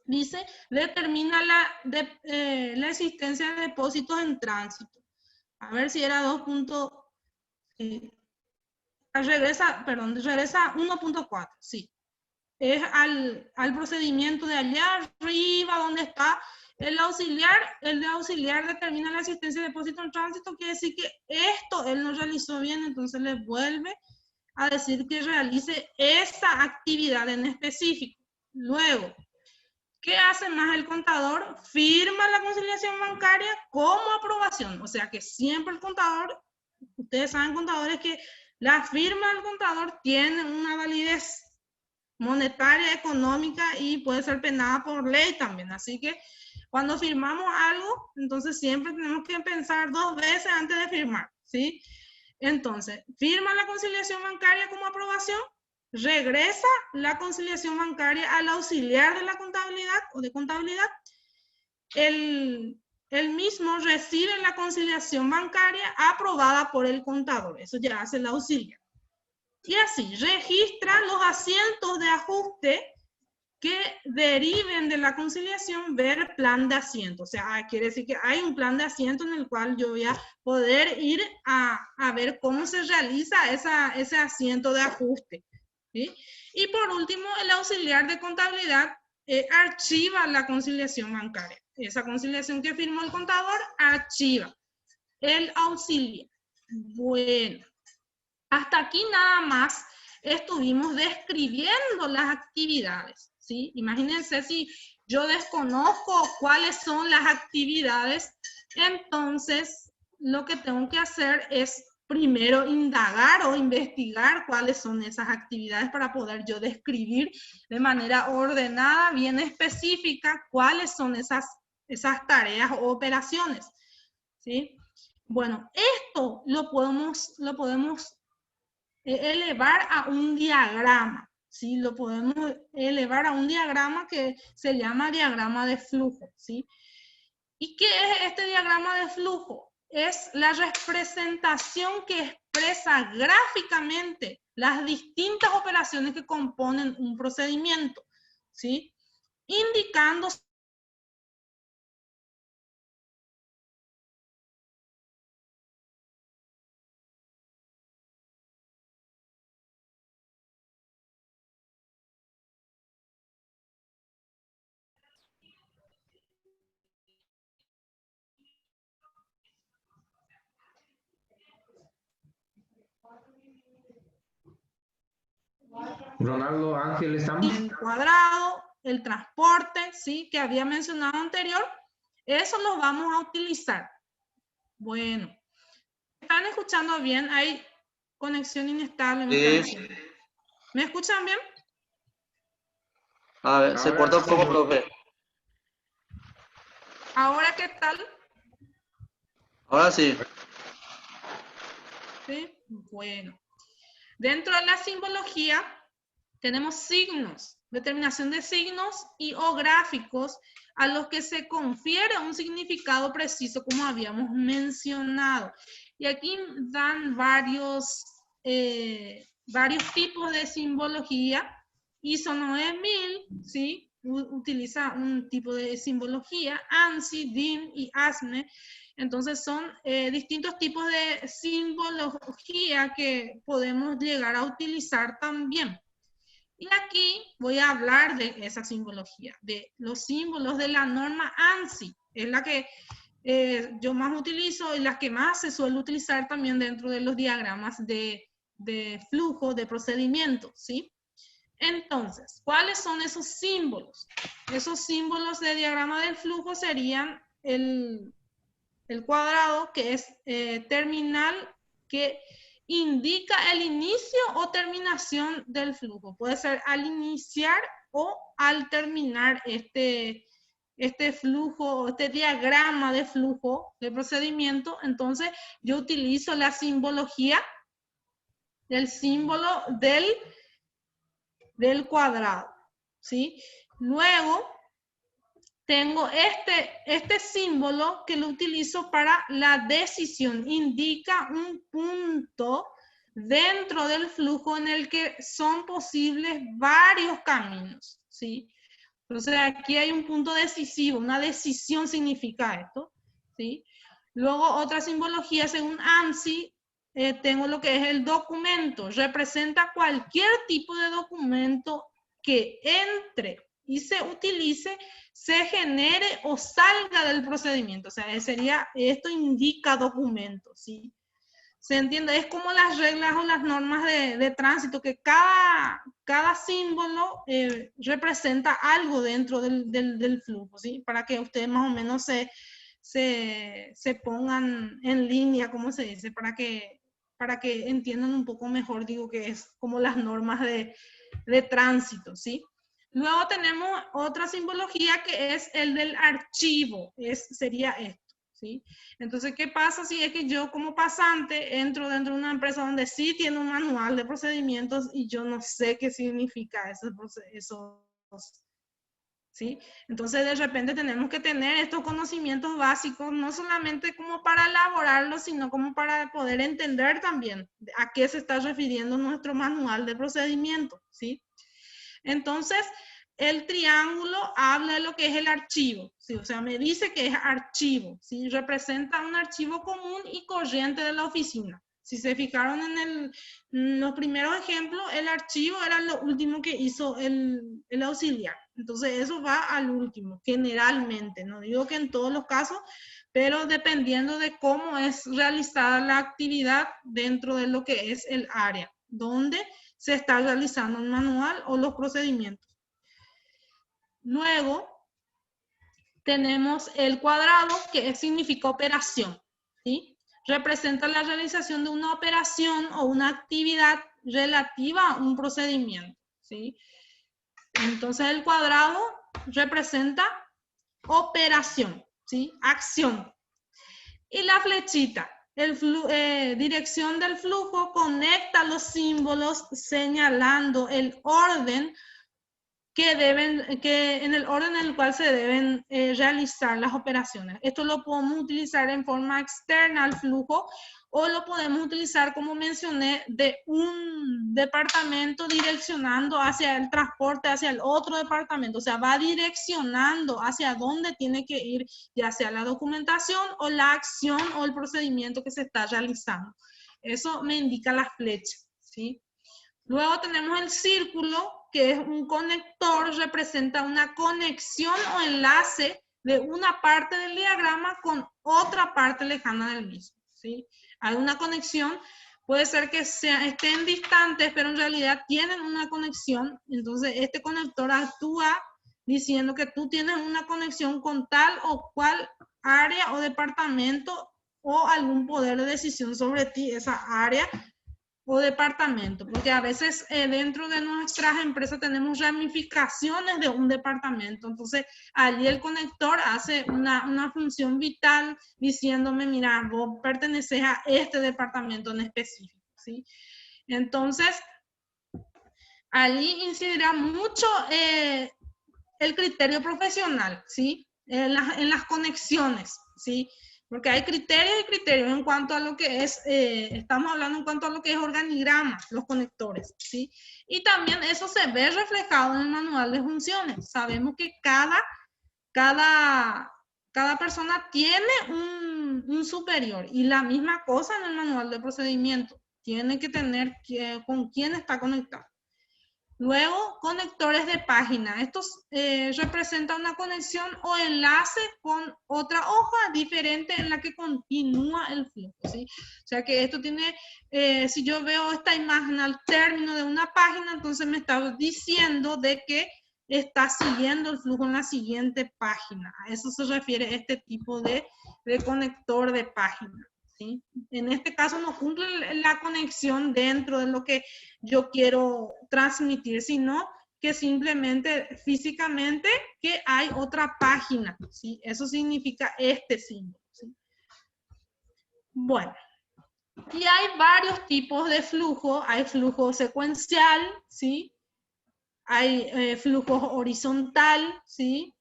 Dice, determina la existencia de depósitos en tránsito. A ver si era 2. Regresa 1.4, sí. Es al procedimiento de allá arriba donde está el de auxiliar determina la existencia de depósito en tránsito, quiere decir que esto él no realizó bien, entonces le vuelve a decir que realice esa actividad en específico. Luego, ¿qué hace más el contador? Firma la conciliación bancaria como aprobación, o sea que siempre el contador, ustedes saben contadores que la firma del contador tiene una validez monetaria, económica y puede ser penada por ley también. Así que cuando firmamos algo, entonces siempre tenemos que pensar 2 veces antes de firmar, ¿sí? Entonces, firma la conciliación bancaria como aprobación, regresa la conciliación bancaria al auxiliar de la contabilidad o de contabilidad, el mismo recibe la conciliación bancaria aprobada por el contador, eso ya hace el auxiliar. Y así, registra los asientos de ajuste que deriven de la conciliación, ver plan de asiento. O sea, quiere decir que hay un plan de asiento en el cual yo voy a poder ir a ver cómo se realiza ese asiento de ajuste, ¿sí? Y por último, el auxiliar de contabilidad archiva la conciliación bancaria. Esa conciliación que firmó el contador, archiva el auxiliar. Bueno. Hasta aquí nada más estuvimos describiendo las actividades, ¿sí? Imagínense si yo desconozco cuáles son las actividades, entonces lo que tengo que hacer es primero indagar o investigar cuáles son esas actividades para poder yo describir de manera ordenada, bien específica, cuáles son esas tareas o operaciones, ¿sí? Bueno, esto lo podemos elevar a un diagrama, ¿sí? Lo podemos elevar a un diagrama que se llama diagrama de flujo, ¿sí? ¿Y qué es este diagrama de flujo? Es la representación que expresa gráficamente las distintas operaciones que componen un procedimiento, ¿sí? Indicando Ronaldo Ángel, ¿estamos? el cuadrado, el transporte, ¿sí? Que había mencionado anterior, eso lo vamos a utilizar. Bueno, ¿están escuchando bien? Hay conexión inestable. ¿Me escuchan bien? A ver, se corta un poco, profe. ¿Ahora qué tal? Ahora sí. ¿Sí? Bueno. Dentro de la simbología tenemos signos, determinación de signos y o gráficos a los que se confiere un significado preciso, como habíamos mencionado. Y aquí dan varios tipos de simbología. ISO 9000, ¿sí? Utiliza un tipo de simbología, ANSI, DIN y ASME. Entonces son distintos tipos de simbología que podemos llegar a utilizar también. Y aquí voy a hablar de esa simbología, de los símbolos de la norma ANSI. Es la que yo más utilizo y la que más se suele utilizar también dentro de los diagramas de flujo, de procedimiento, ¿sí? Entonces, ¿cuáles son esos símbolos? Esos símbolos de diagrama del flujo serían el cuadrado, que es terminal, que indica el inicio o terminación del flujo. Puede ser al iniciar o al terminar este flujo, este diagrama de flujo de procedimiento. Entonces, yo utilizo la simbología del símbolo del cuadrado, ¿sí? Luego, tengo este símbolo que lo utilizo para la decisión. Indica un punto dentro del flujo en el que son posibles varios caminos, ¿sí? Entonces aquí hay un punto decisivo, una decisión significa esto, ¿sí? Luego otra simbología según ANSI, tengo lo que es el documento, representa cualquier tipo de documento que entre y se utilice, se genere o salga del procedimiento. O sea, esto indica documento, ¿sí? ¿Se entiende? Es como las reglas o las normas de tránsito, que cada símbolo representa algo dentro del flujo, ¿sí? Para que ustedes más o menos se pongan en línea, como se dice, para que entiendan un poco mejor, digo que es como las normas de tránsito, ¿sí? Luego tenemos otra simbología que es el del archivo, sería esto, ¿sí? Entonces, ¿qué pasa si es que yo como pasante entro dentro de una empresa donde sí tiene un manual de procedimientos y yo no sé qué significa esos, ¿sí? Entonces, de repente tenemos que tener estos conocimientos básicos, no solamente como para elaborarlos, sino como para poder entender también a qué se está refiriendo nuestro manual de procedimientos, ¿sí? Entonces, el triángulo habla de lo que es el archivo, ¿sí? O sea, me dice que es archivo, ¿sí? Representa un archivo común y corriente de la oficina. Si se fijaron en los primeros ejemplos, el archivo era lo último que hizo el auxiliar. Entonces, eso va al último, generalmente. No digo que en todos los casos, pero dependiendo de cómo es realizada la actividad dentro de lo que es el área, donde se está realizando el manual o los procedimientos. Luego, tenemos el cuadrado, que significa operación, ¿sí? Representa la realización de una operación o una actividad relativa a un procedimiento, ¿sí? Entonces, el cuadrado representa operación, ¿sí? Acción. Y la flechita, dirección del flujo, conecta los símbolos señalando el orden en el orden en el cual se deben realizar las operaciones. Esto lo podemos utilizar en forma externa al flujo o lo podemos utilizar, como mencioné, de un departamento direccionando hacia el transporte, hacia el otro departamento. O sea, va direccionando hacia dónde tiene que ir, ya sea la documentación o la acción o el procedimiento que se está realizando. Eso me indica la flecha, ¿sí? Luego tenemos el círculo, que es un conector, representa una conexión o enlace de una parte del diagrama con otra parte lejana del mismo, ¿sí? Hay una conexión, puede ser que estén distantes, pero en realidad tienen una conexión. Entonces, este conector actúa diciendo que tú tienes una conexión con tal o cual área o departamento o algún poder de decisión sobre ti, esa área o departamento, porque a veces dentro de nuestras empresas tenemos ramificaciones de un departamento, entonces allí el conector hace una función vital diciéndome, mira, vos perteneces a este departamento en específico, ¿sí? Entonces, allí incidirá mucho el criterio profesional, ¿sí? En las conexiones, ¿sí? Porque hay criterios y criterios en cuanto a lo que es, estamos hablando en cuanto a lo que es organigrama, los conectores, ¿sí? Y también eso se ve reflejado en el manual de funciones. Sabemos que cada persona tiene un superior y la misma cosa en el manual de procedimiento. Tiene que tener con quién está conectado. Luego, conectores de página. Estos representan una conexión o enlace con otra hoja diferente en la que continúa el flujo, ¿sí? O sea que esto tiene, si yo veo esta imagen al término de una página, entonces me está diciendo de que está siguiendo el flujo en la siguiente página. A eso se refiere este tipo de conector de página, ¿sí? En este caso no cumple la conexión dentro de lo que yo quiero transmitir, sino que simplemente físicamente que hay otra página, ¿sí? Eso significa este símbolo, ¿sí? Bueno, y hay varios tipos de flujo. Hay flujo secuencial, ¿sí? Hay flujo horizontal, ¿sí?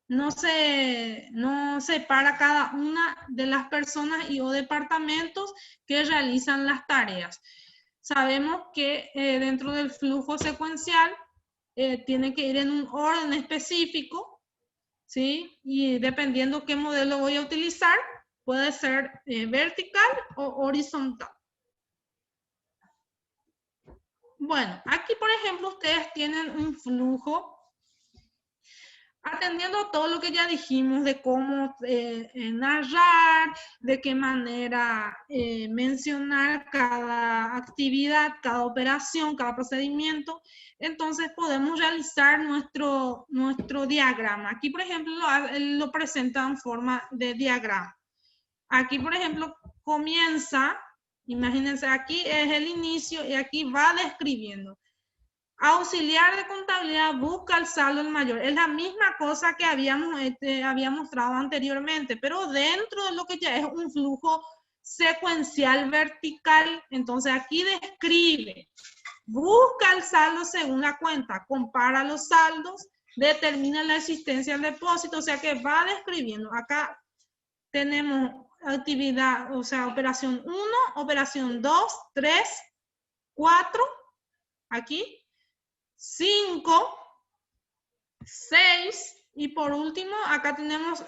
No separa cada una de las personas y o departamentos que realizan las tareas. Sabemos que dentro del flujo secuencial tiene que ir en un orden específico, ¿sí? Y dependiendo qué modelo voy a utilizar, puede ser vertical o horizontal. Bueno, aquí por ejemplo ustedes tienen un flujo atendiendo a todo lo que ya dijimos de cómo narrar, de qué manera mencionar cada actividad, cada operación, cada procedimiento. Entonces podemos realizar nuestro diagrama. Aquí, por ejemplo, lo presenta en forma de diagrama. Aquí, por ejemplo, comienza, imagínense, aquí es el inicio y aquí va describiendo. Auxiliar de contabilidad busca el saldo el mayor. Es la misma cosa que había mostrado anteriormente, pero dentro de lo que ya es un flujo secuencial vertical. Entonces aquí describe, busca el saldo según la cuenta, compara los saldos, determina la existencia del depósito, o sea que va describiendo. Acá tenemos actividad, o sea, operación 1, operación 2, 3, 4, aquí. 5, 6 y por último acá tenemos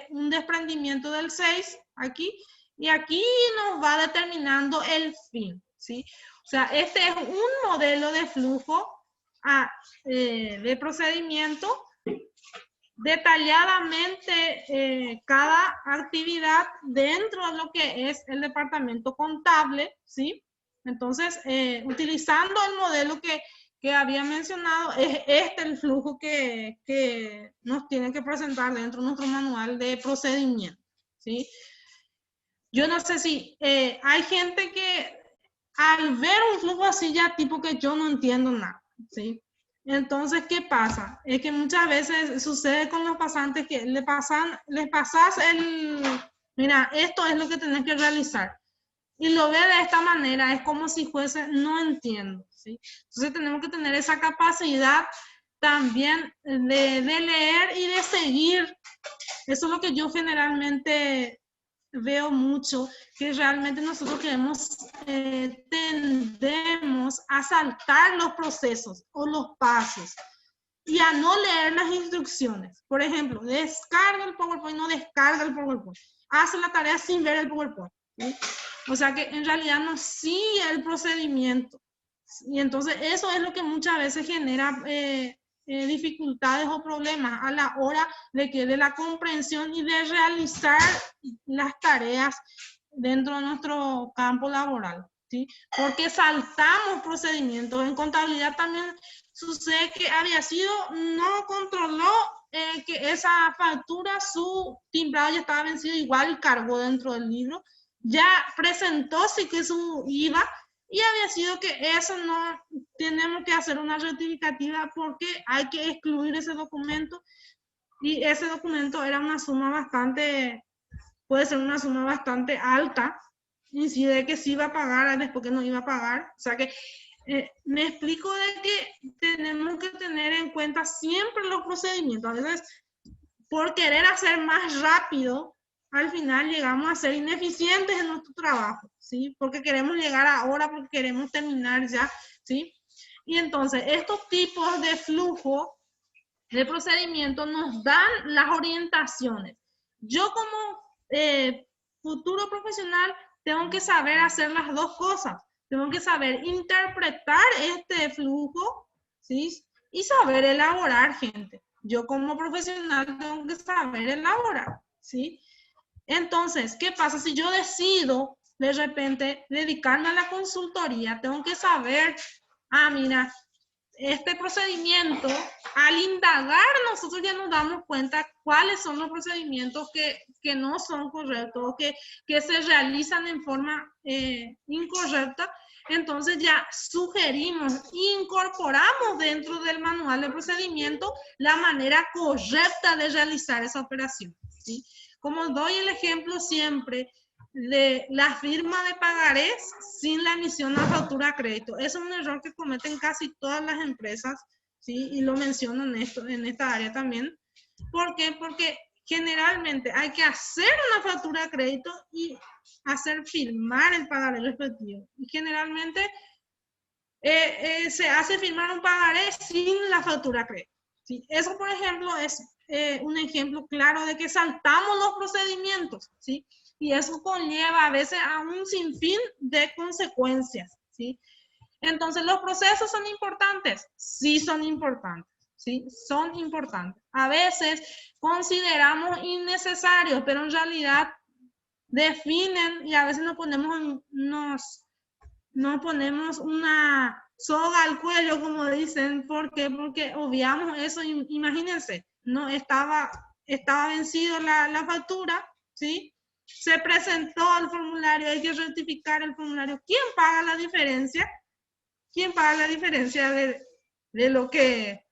un desprendimiento del 6 aquí y aquí nos va determinando el fin, ¿sí? O sea, este es un modelo de flujo de procedimiento detalladamente cada actividad dentro de lo que es el departamento contable, ¿sí? Entonces, utilizando el modelo que había mencionado, es este el flujo que nos tiene que presentar dentro de nuestro manual de procedimiento, ¿sí? Yo no sé si hay gente que al ver un flujo así ya tipo que yo no entiendo nada, ¿sí? Entonces, ¿qué pasa? Es que muchas veces sucede con los pasantes que les pasas mira, esto es lo que tenés que realizar. Y lo ve de esta manera, es como si fuese, no entiendo, ¿sí? Entonces tenemos que tener esa capacidad también de leer y de seguir. Eso es lo que yo generalmente veo mucho, que realmente nosotros tendemos a saltar los procesos o los pasos y a no leer las instrucciones. Por ejemplo, descarga el PowerPoint, no descarga el PowerPoint. Hace la tarea sin ver el PowerPoint, ¿sí? O sea que en realidad no sigue el procedimiento. Y entonces eso es lo que muchas veces genera dificultades o problemas a la hora de la comprensión y de realizar las tareas dentro de nuestro campo laboral, ¿sí? Porque saltamos procedimientos. En contabilidad también sucede que había sido, no controló que esa factura, su timbrado ya estaba vencido, igual y cargó dentro del libro. Ya presentó sí que su IVA y había sido que eso no tenemos que hacer una rectificativa porque hay que excluir ese documento y ese documento era una suma bastante, puede ser una suma bastante alta, incide que sí iba a pagar después que no iba a pagar, o sea que me explico de que tenemos que tener en cuenta siempre los procedimientos. A veces por querer hacer más rápido, al final llegamos a ser ineficientes en nuestro trabajo, ¿sí? Porque queremos llegar ahora, porque queremos terminar ya, ¿sí? Y entonces, estos tipos de flujo de procedimiento nos dan las orientaciones. Yo como futuro profesional tengo que saber hacer las dos cosas. Tengo que saber interpretar este flujo, ¿sí? Y saber elaborar, gente. Yo como profesional tengo que saber elaborar, ¿sí? Entonces, ¿qué pasa si yo decido de repente dedicarme a la consultoría? Tengo que saber, mira, este procedimiento, al indagar, nosotros ya nos damos cuenta cuáles son los procedimientos que no son correctos, que se realizan en forma incorrecta. Entonces ya sugerimos, incorporamos dentro del manual de procedimiento la manera correcta de realizar esa operación, ¿sí? Como doy el ejemplo siempre de la firma de pagarés sin la emisión de factura a crédito. Es un error que cometen casi todas las empresas, ¿sí? Y lo menciono en esta área también. ¿Por qué? Porque generalmente hay que hacer una factura de crédito y hacer firmar el pagaré respectivo. Y generalmente se hace firmar un pagaré sin la factura crédito. ¿Sí? Eso, por ejemplo, es un ejemplo claro de que saltamos los procedimientos, ¿sí? Y eso conlleva a veces a un sinfín de consecuencias, ¿sí? Entonces, ¿los procesos son importantes? Sí son importantes, ¿sí? Son importantes. A veces consideramos innecesarios, pero en realidad definen y a veces nos ponemos una soga al cuello, como dicen. ¿Por qué? Porque obviamos eso. Imagínense, no estaba vencido la factura, ¿sí? Se presentó el formulario, hay que rectificar el formulario. ¿Quién paga la diferencia? ¿Quién paga la diferencia de lo que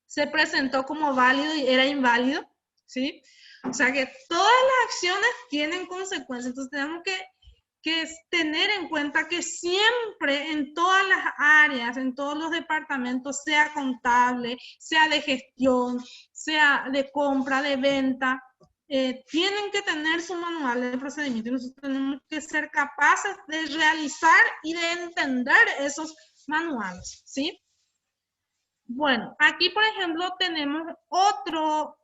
se presentó como válido y era inválido? ¿Sí? O sea que todas las acciones tienen consecuencias. Entonces tenemos que tener en cuenta que siempre en todas las áreas, en todos los departamentos, sea contable, sea de gestión, sea de compra, de venta, tienen que tener su manual de procedimiento y nosotros tenemos que ser capaces de realizar y de entender esos manuales, ¿sí? Bueno, aquí por ejemplo tenemos otros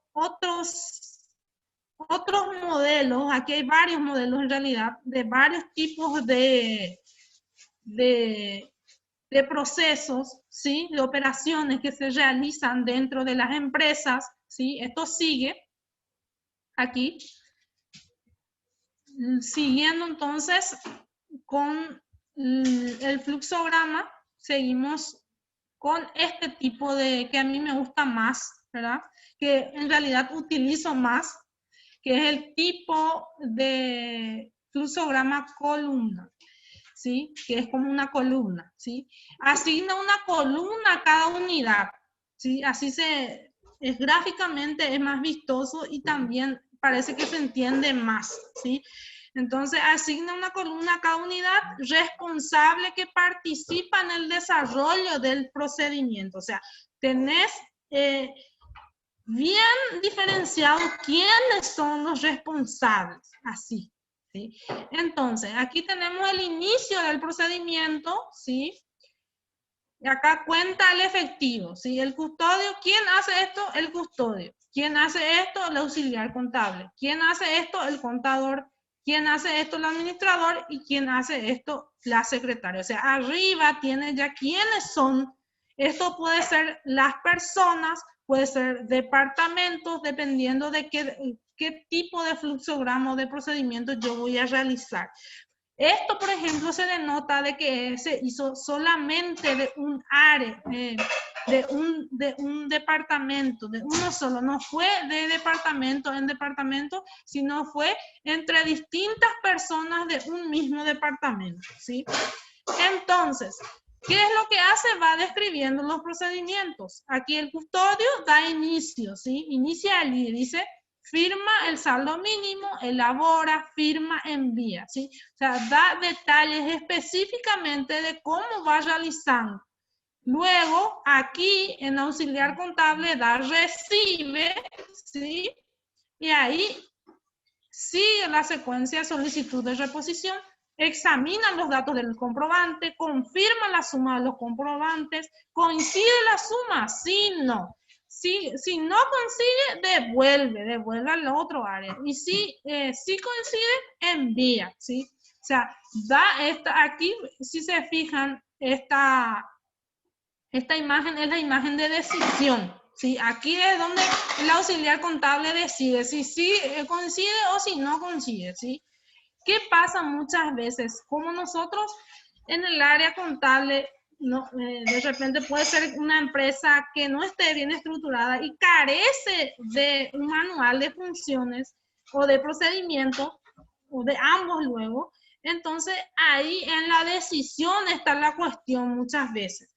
modelos. Aquí hay varios modelos en realidad de varios tipos de procesos, ¿sí? De operaciones que se realizan dentro de las empresas, ¿sí? Esto sigue aquí. Siguiendo entonces con el fluxograma, seguimos con este tipo que a mí me gusta más, ¿verdad? Que en realidad utilizo más, que es el tipo de fluxograma columna, ¿sí? Que es como una columna, ¿sí? Asigna una columna a cada unidad, ¿sí? Así gráficamente es más vistoso y también parece que se entiende más, ¿sí? Entonces, asigna una columna a cada unidad responsable que participa en el desarrollo del procedimiento. O sea, tenés bien diferenciado quiénes son los responsables, así, ¿sí? Entonces, aquí tenemos el inicio del procedimiento, ¿sí? Y acá cuenta el efectivo, ¿sí? El custodio, ¿quién hace esto? El custodio. ¿Quién hace esto? El auxiliar contable. ¿Quién hace esto? El contador. ¿Quién hace esto? El administrador. Y ¿quién hace esto? La secretaria. O sea, arriba tiene ya quiénes son. Esto puede ser las personas, puede ser departamentos, dependiendo de qué tipo de fluxograma o de procedimiento yo voy a realizar. Esto, por ejemplo, se denota de que se hizo solamente de un área, de un departamento, de uno solo. No fue de departamento en departamento, sino fue entre distintas personas de un mismo departamento, ¿sí? Entonces, ¿qué es lo que hace? Va describiendo los procedimientos. Aquí el custodio da inicio, ¿sí? Inicia y dice: firma el saldo mínimo, elabora, firma, envía, ¿sí? O sea, da detalles específicamente de cómo va realizando. Luego, aquí en auxiliar contable da recibe, ¿sí? Y ahí sigue la secuencia de solicitud de reposición, examina los datos del comprobante, confirma la suma de los comprobantes, coincide la suma, sí, no. Si no consigue, devuelve al otro área. Y si coincide, envía, ¿sí? O sea, aquí, si se fijan, esta imagen es la imagen de decisión, ¿sí? Aquí es donde el auxiliar contable decide si sí coincide o si no coincide, ¿sí? ¿Qué pasa muchas veces? Como nosotros en el área contable, de repente puede ser una empresa que no esté bien estructurada y carece de un manual de funciones o de procedimiento, o de ambos luego. Entonces, ahí en la decisión está la cuestión muchas veces.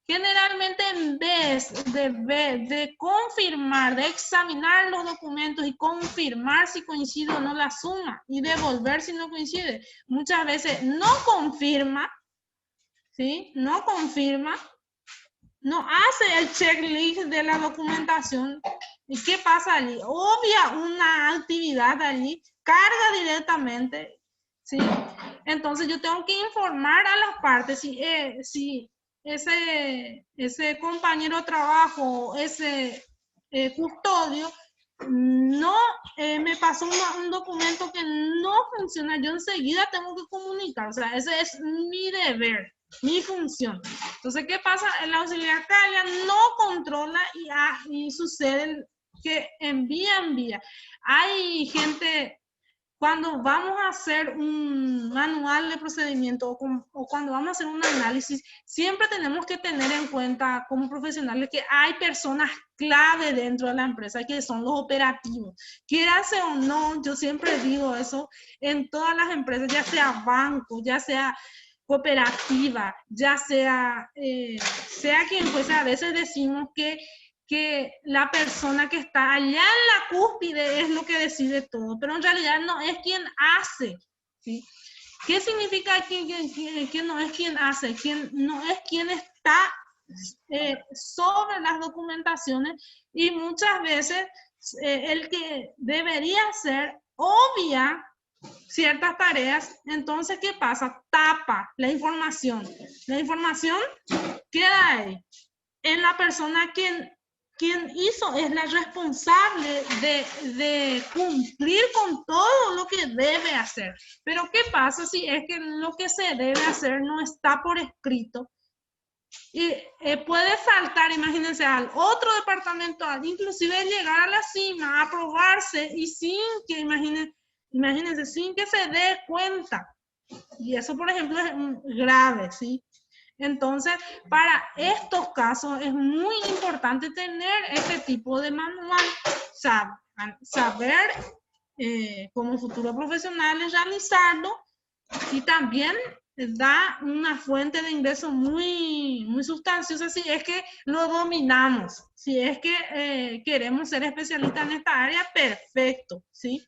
Generalmente, en vez de confirmar, de examinar los documentos y confirmar si coincide o no la suma y devolver si no coincide, muchas veces no confirma, ¿sí? No confirma, no hace el checklist de la documentación. ¿Y qué pasa allí? Obvia una actividad allí, carga directamente, ¿sí? Entonces yo tengo que informar a las partes si ese compañero de trabajo, ese custodio, no me pasó un documento que no funciona, yo enseguida tengo que comunicar, o sea, ese es mi deber, mi función. Entonces, ¿qué pasa? El auxiliar CAIA no controla y sucede que envía. Hay gente, cuando vamos a hacer un manual de procedimiento o cuando vamos a hacer un análisis, siempre tenemos que tener en cuenta como profesionales que hay personas clave dentro de la empresa que son los operativos. Quieras o no, yo siempre digo eso en todas las empresas, ya sea banco, ya sea cooperativa, ya sea quien fuese, a veces decimos que la persona que está allá en la cúspide es lo que decide todo, pero en realidad no es quien hace, ¿sí? ¿Qué significa que no es quien hace? No es quien está sobre las documentaciones y muchas veces el que debería ser obvia ciertas tareas, entonces, ¿qué pasa? Tapa la información. La información queda ahí. En la persona quien hizo es la responsable de cumplir con todo lo que debe hacer. Pero ¿qué pasa si es que lo que se debe hacer no está por escrito? Y puede saltar, imagínense, al otro departamento, inclusive llegar a la cima, aprobarse y sin que, imagínense, sin que se dé cuenta. Y eso, por ejemplo, es grave, ¿sí? Entonces, para estos casos es muy importante tener este tipo de manual, saber como futuro profesional realizarlo y también da una fuente de ingreso muy, muy sustanciosa si es que lo dominamos, si es que queremos ser especialistas en esta área, perfecto, ¿sí?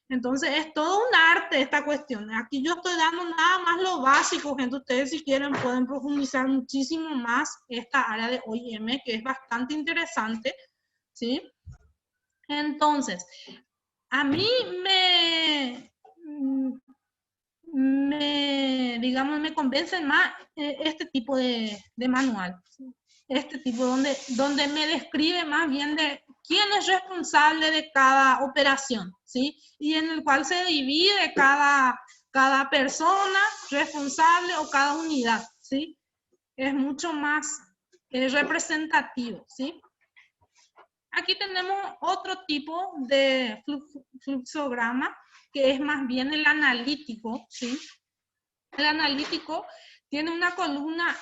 Entonces es todo un arte esta cuestión. Aquí yo estoy dando nada más lo básico, gente. Ustedes si quieren pueden profundizar muchísimo más esta área de OIM, que es bastante interesante, ¿sí? Entonces, a mí digamos, me convencen más este tipo de manual. ¿Sí? Este tipo donde me describe más bien de quién es responsable de cada operación, ¿sí? Y en el cual se divide cada persona responsable o cada unidad, ¿sí? Es mucho más representativo, ¿sí? Aquí tenemos otro tipo de fluxograma, que es más bien el analítico, ¿sí? El analítico tiene una columna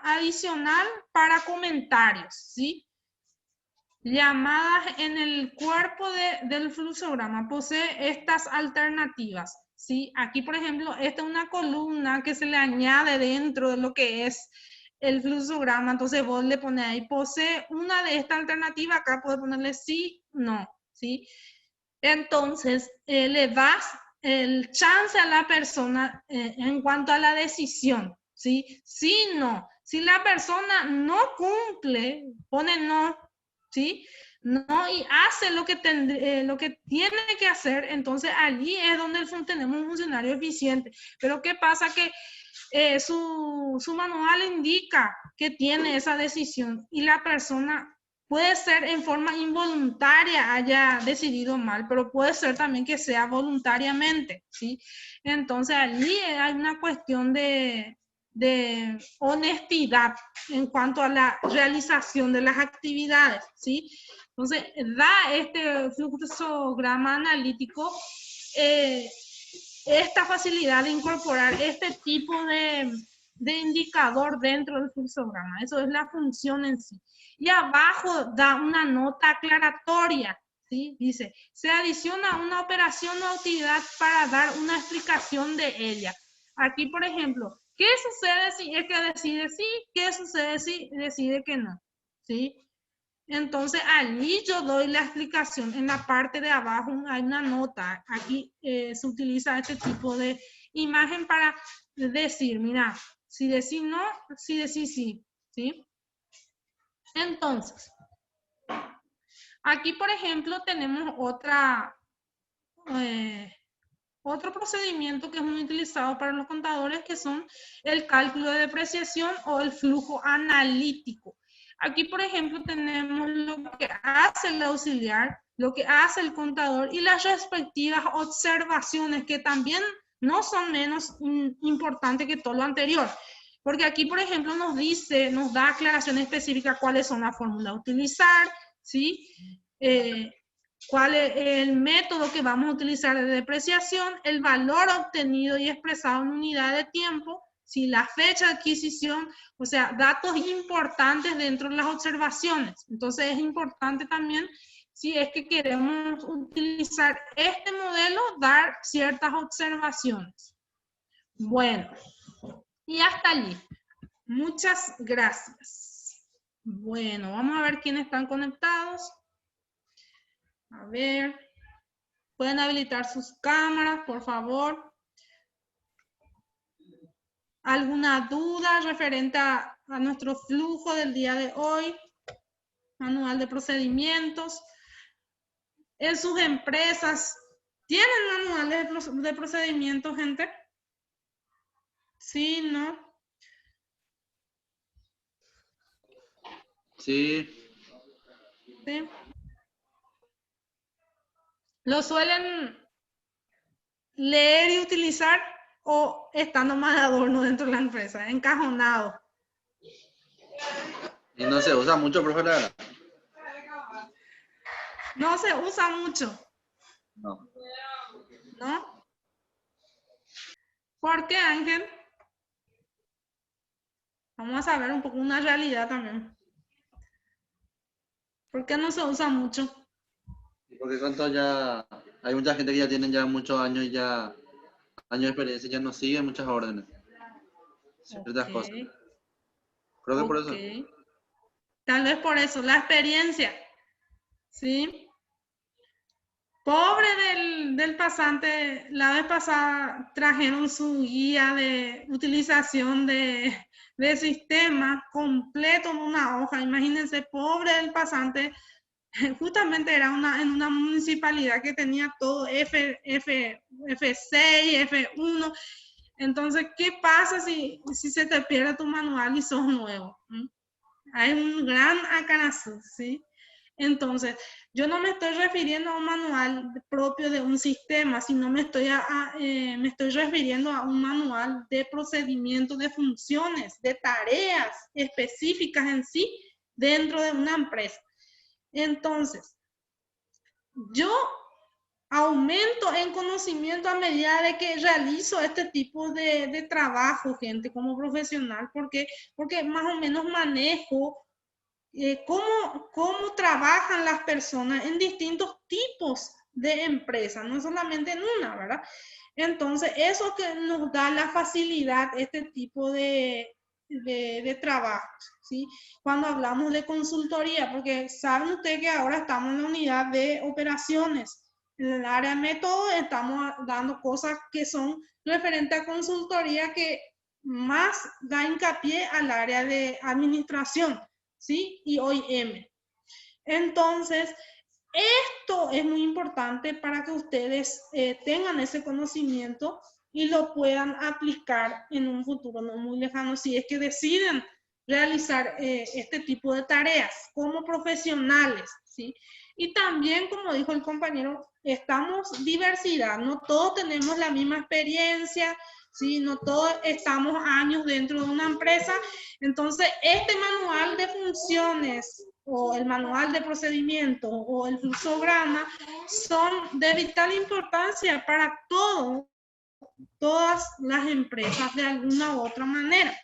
adicional para comentarios, ¿sí? Llamadas en el cuerpo del fluxograma. Posee estas alternativas, ¿sí? Aquí, por ejemplo, esta es una columna que se le añade dentro de lo que es el fluxograma. Entonces vos le pones ahí, posee una de estas alternativas. Acá puedes ponerle sí, no, ¿sí? Entonces, le das el chance a la persona en cuanto a la decisión, ¿sí? Sí, no. Si la persona no cumple, pone no, ¿sí? No y hace lo que tiene que hacer, entonces allí es donde tenemos un funcionario eficiente. Pero ¿qué pasa? Que su manual indica que tiene esa decisión y la persona puede ser en forma involuntaria haya decidido mal, pero puede ser también que sea voluntariamente, ¿sí? Entonces allí hay una cuestión de honestidad en cuanto a la realización de las actividades, ¿sí? Entonces da este fluxograma analítico esta facilidad de incorporar este tipo de indicador dentro del fluxograma. Eso es la función en sí. Y abajo da una nota aclaratoria, ¿sí? Dice, se adiciona una operación o actividad para dar una explicación de ella. Aquí, por ejemplo, ¿qué sucede si es que decide sí? ¿Qué sucede si decide que no? ¿Sí? Entonces, allí yo doy la explicación. En la parte de abajo hay una nota. Aquí se utiliza este tipo de imagen para decir, mira, si decís no, si decís sí, ¿sí? Entonces, aquí, por ejemplo, tenemos otro procedimiento que es muy utilizado para los contadores, que son el cálculo de depreciación o el flujo analítico. Aquí, por ejemplo, tenemos lo que hace el auxiliar, lo que hace el contador y las respectivas observaciones, que también no son menos importantes que todo lo anterior. Porque aquí, por ejemplo, nos da aclaración específica cuáles son las fórmulas a utilizar, ¿sí? Cuál es el método que vamos a utilizar de depreciación, el valor obtenido y expresado en unidad de tiempo, ¿sí? La fecha de adquisición, o sea, datos importantes dentro de las observaciones. Entonces es importante también, si es que queremos utilizar este modelo, dar ciertas observaciones. Bueno, y hasta allí. Muchas gracias. Bueno, vamos a ver quiénes están conectados. A ver, pueden habilitar sus cámaras, por favor. ¿Alguna duda referente a nuestro flujo del día de hoy? Manual de procedimientos. En sus empresas, ¿tienen manuales de procedimientos, gente? Sí, ¿no? Sí. Sí. ¿Lo suelen leer y utilizar o estando más de adorno dentro de la empresa, encajonado? Y no se usa mucho, profe, la verdad. No se usa mucho, No. ¿no? ¿Por qué, Ángel? Vamos a saber un poco una realidad también. ¿Por qué no se usa mucho? Porque cuánto ya hay mucha gente que ya tienen ya muchos años y ya años de experiencia, ya no siguen muchas órdenes, ciertas cosas. Creo que por eso. Tal vez por eso, la experiencia, ¿sí? Pobre del pasante, la vez pasada trajeron su guía de utilización de sistema completo en una hoja. Imagínense, pobre del pasante, justamente era en una municipalidad que tenía todo F6, F1. Entonces, ¿qué pasa si se te pierde tu manual y sos nuevo? Hay un gran acanazú, ¿sí? Entonces, yo no me estoy refiriendo a un manual propio de un sistema, sino me estoy refiriendo a un manual de procedimientos, de funciones, de tareas específicas en sí dentro de una empresa. Entonces, yo aumento en conocimiento a medida de que realizo este tipo de trabajo, gente, como profesional, porque más o menos manejo cómo trabajan las personas en distintos tipos de empresas, no solamente en una, ¿verdad? Entonces, eso que nos da la facilidad, este tipo de trabajos, ¿sí? Cuando hablamos de consultoría, porque saben ustedes que ahora estamos en la unidad de operaciones, en el área de método estamos dando cosas que son referentes a consultoría, que más da hincapié al área de administración, ¿sí? Y hoy M. Entonces, esto es muy importante para que ustedes tengan ese conocimiento y lo puedan aplicar en un futuro no muy lejano, si es que deciden realizar este tipo de tareas como profesionales, ¿sí? Y también, como dijo el compañero, estamos diversidad, no todos tenemos la misma experiencia, ¿sí? No todos estamos años dentro de una empresa. Entonces, este manual de funciones o el manual de procedimientos o el fluxograma son de vital importancia para todas las empresas de alguna u otra manera,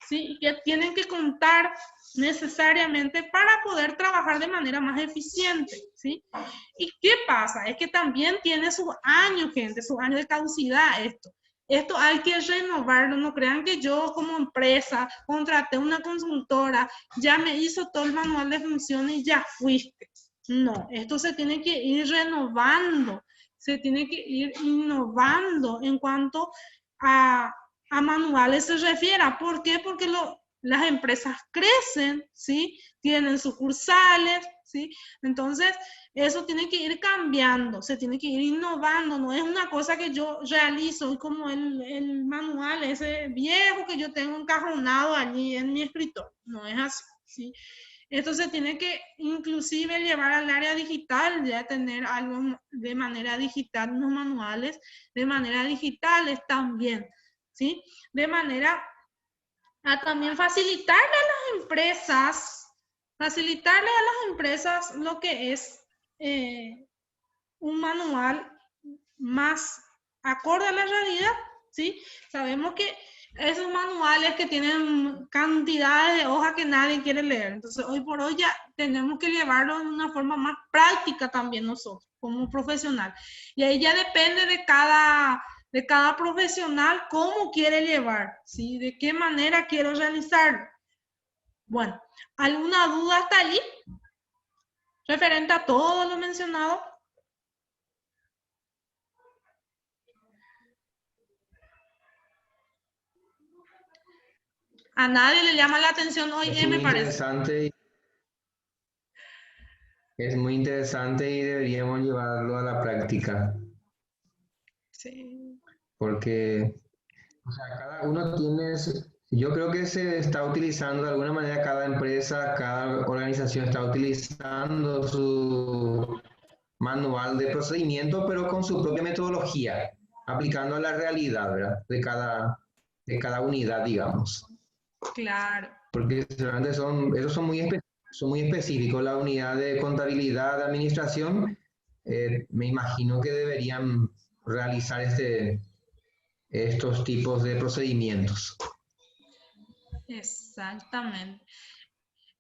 ¿sí? Que tienen que contar necesariamente para poder trabajar de manera más eficiente, ¿sí? ¿Y qué pasa? Es que también tiene sus años, gente, sus años de caducidad esto. Esto hay que renovarlo, no crean que yo como empresa contraté una consultora, ya me hizo todo el manual de funciones y ya fuiste. No, esto se tiene que ir renovando, se tiene que ir innovando en cuanto a manuales se refiera. ¿Por qué? Porque las empresas crecen, ¿sí? Tienen sucursales, ¿sí? ¿sí? Entonces, eso tiene que ir cambiando, se tiene que ir innovando, no es una cosa que yo realizo como el manual ese viejo que yo tengo encajonado allí en mi escritorio, no es así, ¿sí? Esto se tiene que inclusive llevar al área digital, ya tener algo de manera digital, unos manuales de manera digital también, ¿sí? De manera a también facilitarle a las empresas lo que es un manual más acorde a la realidad, ¿sí? Sabemos que esos manuales que tienen cantidades de hojas que nadie quiere leer, entonces hoy por hoy ya tenemos que llevarlo de una forma más práctica también nosotros, como profesional. Y ahí ya depende de cada profesional cómo quiere llevar, ¿sí? De qué manera quiero realizarlo. Bueno, ¿alguna duda hasta allí? Referente a todo lo mencionado. A nadie le llama la atención hoy, me parece. Es muy interesante y deberíamos llevarlo a la práctica. Sí. Porque, o sea, cada uno tiene, yo creo que se está utilizando de alguna manera, cada empresa, cada organización está utilizando su manual de procedimiento, pero con su propia metodología, aplicando a la realidad, ¿verdad? De cada unidad, digamos. Claro. Porque realmente esos son muy específicos. La unidad de contabilidad, de administración, me imagino que deberían realizar estos tipos de procedimientos. Exactamente.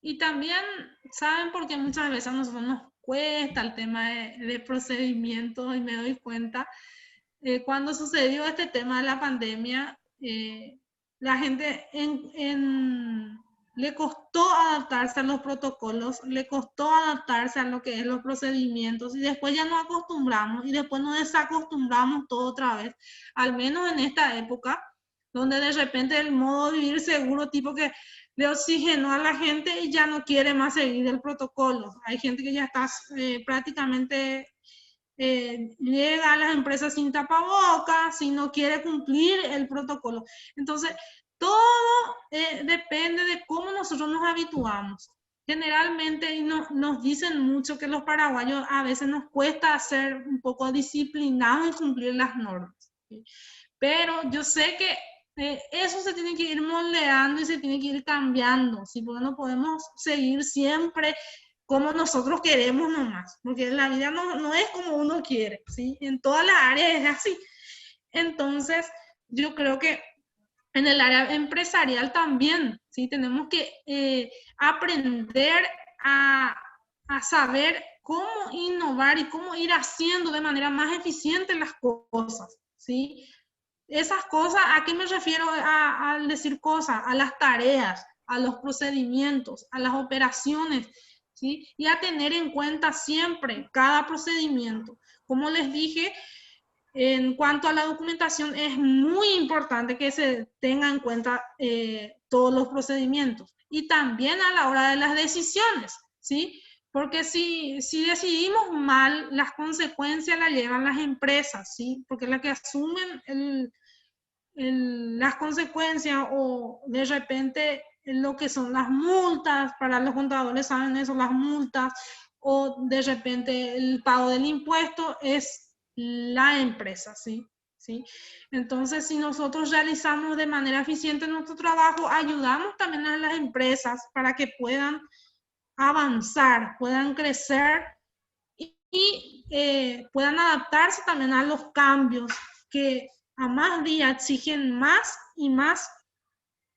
Y también, ¿saben por qué muchas veces a nosotros nos cuesta el tema de procedimientos? Y me doy cuenta, cuando sucedió este tema de la pandemia, la gente le costó adaptarse a los protocolos, le costó adaptarse a lo que es los procedimientos y después ya nos acostumbramos y después nos desacostumbramos todo otra vez, al menos en esta época, donde de repente el modo de vivir seguro tipo que le oxigenó a la gente y ya no quiere más seguir el protocolo. Hay gente que ya está prácticamente llega a las empresas sin tapabocas, si no quiere cumplir el protocolo. Entonces, todo depende de cómo nosotros nos habituamos. Generalmente nos dicen mucho que los paraguayos a veces nos cuesta ser un poco disciplinados y cumplir las normas, ¿sí? Pero yo sé que eso se tiene que ir moldeando y se tiene que ir cambiando, ¿sí? Porque no podemos seguir siempre como nosotros queremos nomás, porque la vida no es como uno quiere, ¿sí? En todas las áreas es así. Entonces, yo creo que en el área empresarial también, ¿sí? Tenemos que aprender a saber cómo innovar y cómo ir haciendo de manera más eficiente las cosas, ¿sí? Esas cosas, ¿a qué me refiero al decir cosas? A las tareas, a los procedimientos, a las operaciones, ¿sí? Y a tener en cuenta siempre cada procedimiento. Como les dije, en cuanto a la documentación, es muy importante que se tenga en cuenta todos los procedimientos. Y también a la hora de las decisiones, ¿sí? Porque si decidimos mal, las consecuencias las llevan las empresas, ¿sí? Porque las que asumen las consecuencias o de repente lo que son las multas, para los contadores saben eso, las multas, o de repente el pago del impuesto es la empresa, ¿sí? ¿Sí? Entonces, si nosotros realizamos de manera eficiente nuestro trabajo, ayudamos también a las empresas para que puedan avanzar, puedan crecer y puedan adaptarse también a los cambios que a más día exigen más y más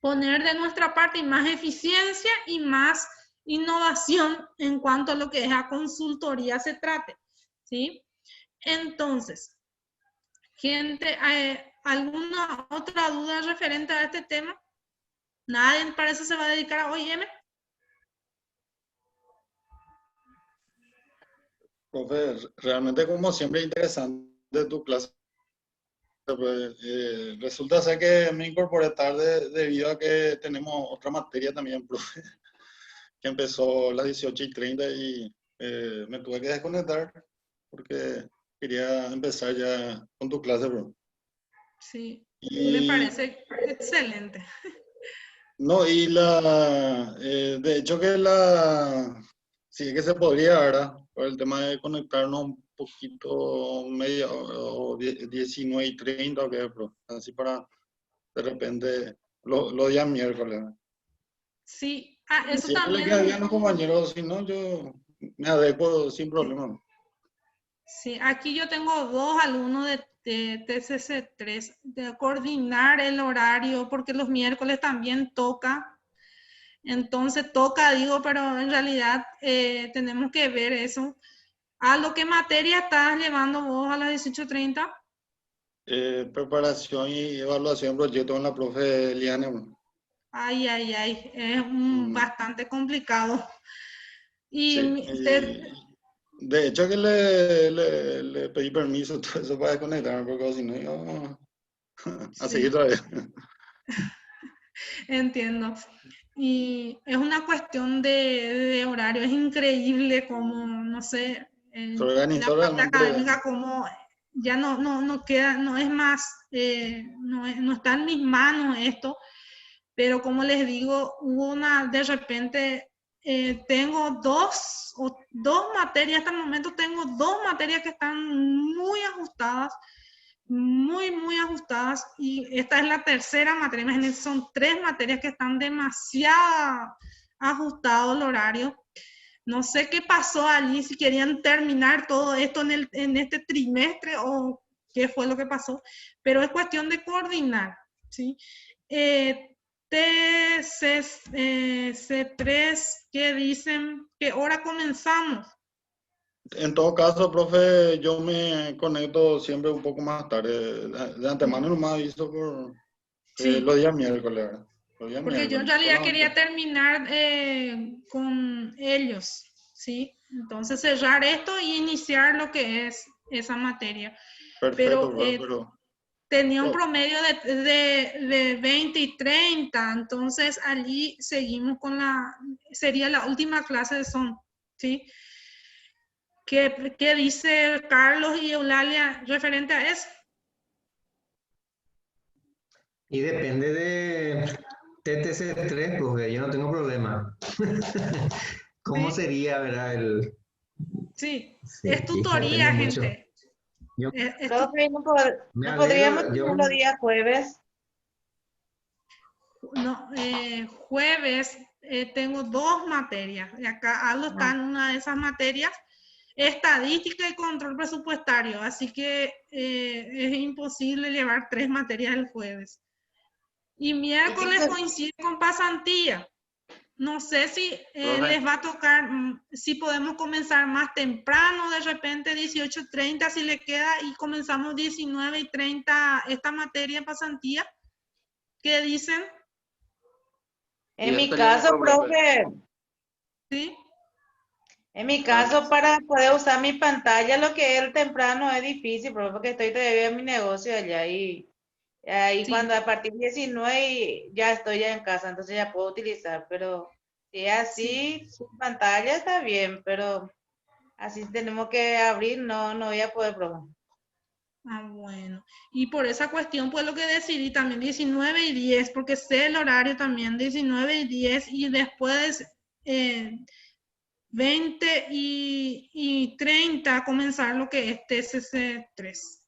poner de nuestra parte y más eficiencia y más innovación en cuanto a lo que es a consultoría se trate, ¿sí? Entonces, gente, ¿alguna otra duda referente a este tema? ¿Nadie parece se va a dedicar a OIM? Profe, realmente como siempre interesante tu clase. Resulta ser que me incorporé tarde debido a que tenemos otra materia también, profe, que empezó a las 18:30 y me tuve que desconectar porque quería empezar ya con tu clase, bro. Sí, me Y parece excelente. no, de hecho que sí que se podría, ¿verdad? Por el tema de conectarnos un poquito media o 19:30 o qué, bro. Así para de repente los días miércoles. Sí, Y eso si eso le queda bien a también. los compañeros, si no, yo me adecuo sin problema. Sí, aquí yo tengo dos alumnos de TCC3 de coordinar el horario porque los miércoles también toca. Entonces toca, digo, pero en realidad tenemos que ver eso. ¿A lo que materia estás llevando vos a las 18:30? Preparación y evaluación de proyecto con la profe Liane, bro. Ay, ay, ay, es Mm, bastante complicado. Y sí, de hecho que le pedí permiso todo eso para desconectarme, porque si no iba a seguir sí, todavía. entiendo. Y es una cuestión de horario, es increíble como, no sé, Se la organizó parte realmente. académica como ya no queda, no es más, no está en mis manos esto, pero como les digo, de repente, tengo dos materias, hasta el momento tengo dos materias que están muy ajustadas, muy ajustadas, y esta es la tercera materia. Imagínense, son tres materias que están demasiado ajustado el horario. No sé qué pasó allí, si querían terminar todo esto en este trimestre o qué fue lo que pasó, pero es cuestión de coordinar, ¿sí? TCC3, ¿qué dicen? ¿Qué hora comenzamos? En todo caso, profe, yo me conecto siempre un poco más tarde. De antemano nomás aviso por los Sí, días miércoles, ¿verdad? Los días porque yo en miércoles, realidad solamente. quería terminar con ellos, ¿sí? Entonces cerrar esto y iniciar lo que es esa materia. Perfecto, Pero profe, pero tenía un oh, promedio de 20 y 30, entonces allí seguimos sería la última clase de son, ¿sí? ¿Qué dice Carlos y Eulalia referente a eso? Y depende de TTC3, porque yo no tengo problema. ¿Cómo Sí, sería, verdad? sí, es Sí, depende tutoría, mucho. gente. Yo Es tu- Profe, me no podríamos alegro, hacerlo día jueves. no, jueves tengo dos materias, y acá Aldo está No. en una de esas materias, estadística y control presupuestario, así que es imposible llevar tres materias el jueves. Y ¿Y qué miércoles se- coincide con pasantía. No sé si Profe, les va a tocar, si podemos comenzar más temprano, de repente 18:30, si le queda, y comenzamos 19:30 esta materia en pasantía. ¿Qué dicen? y En eso mi estaría caso, mejor, profe. profe, ¿Sí? en mi Dale. caso, para poder usar mi pantalla, lo que es el temprano es difícil, profe, porque estoy todavía en mi negocio allá y ahí Sí, cuando a partir de 19 ya estoy ya en casa, entonces ya puedo utilizar, pero si es sí. así, sin pantalla está bien, pero así tenemos que abrir, no voy a poder, profe. Ah, bueno. Y por esa cuestión, pues lo que decidí también 19:10, porque sé el horario también, 19:10, y después 20:30 comenzar lo que es TCC3.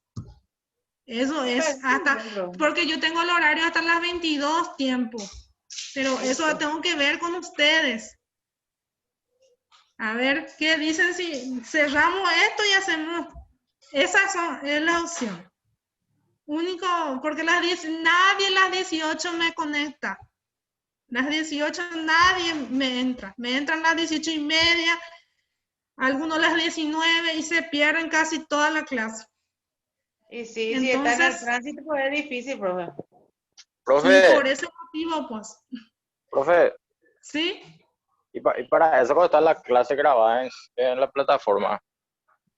Eso Me es parece hasta, bien, profe. porque yo tengo el horario hasta las 22 tiempo, pero eso tengo que ver con ustedes. A ver qué dicen si cerramos esto y hacemos, es la opción. Único, porque nadie a las 18 me conecta. Las 18 nadie me entra. Me entran las 18:30, algunos las 19 y se pierden casi toda la clase. Y sí, si está en el Entonces, tránsito, pues es difícil, profe. sí, Profe, por ese motivo, pues, profe, sí, y para eso cuando está la clase grabada en la plataforma.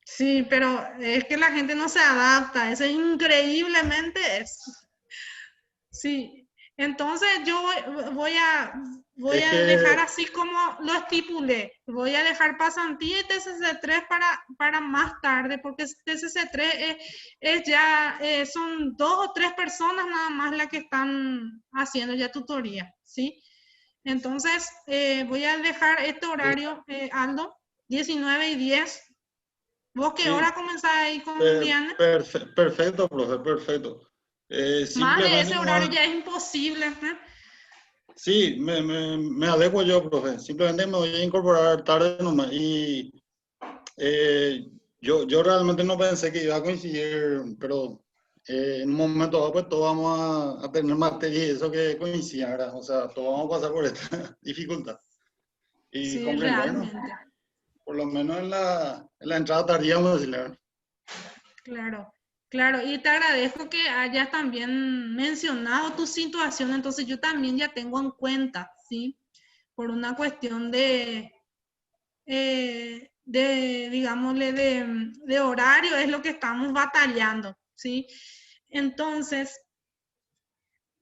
sí, pero es que la gente no se adapta. Eso increíblemente es. Sí, entonces yo voy a Voy Es a que, dejar así como lo estipulé. Voy a dejar pasantía y TCC3 para más tarde, porque TCC3 son 2 o 3 personas nada más las que están haciendo ya tutoría, ¿sí? Entonces, voy a dejar este horario, Aldo, 19:10. ¿Vos qué sí, hora comenzás ahí con Diana? perfecto, profe, perfecto. Más de Simplemente ese horario ya es imposible, ¿eh? sí, me adecuo yo, profe. Simplemente me voy a incorporar tarde nomás. Y yo realmente no pensé que iba a coincidir, pero en un momento dado, pues todos vamos a tener materia y eso que coincida, ¿verdad? O sea, todos vamos a pasar por esta dificultad. Y Sí, comprendernos, realmente. por lo menos en la entrada tardía, vamos a decirle, ¿verdad? Claro, claro, y te agradezco que hayas también mencionado tu situación, entonces yo también ya tengo en cuenta, ¿sí? Por una cuestión digámosle, de horario, es lo que estamos batallando, ¿sí? Entonces,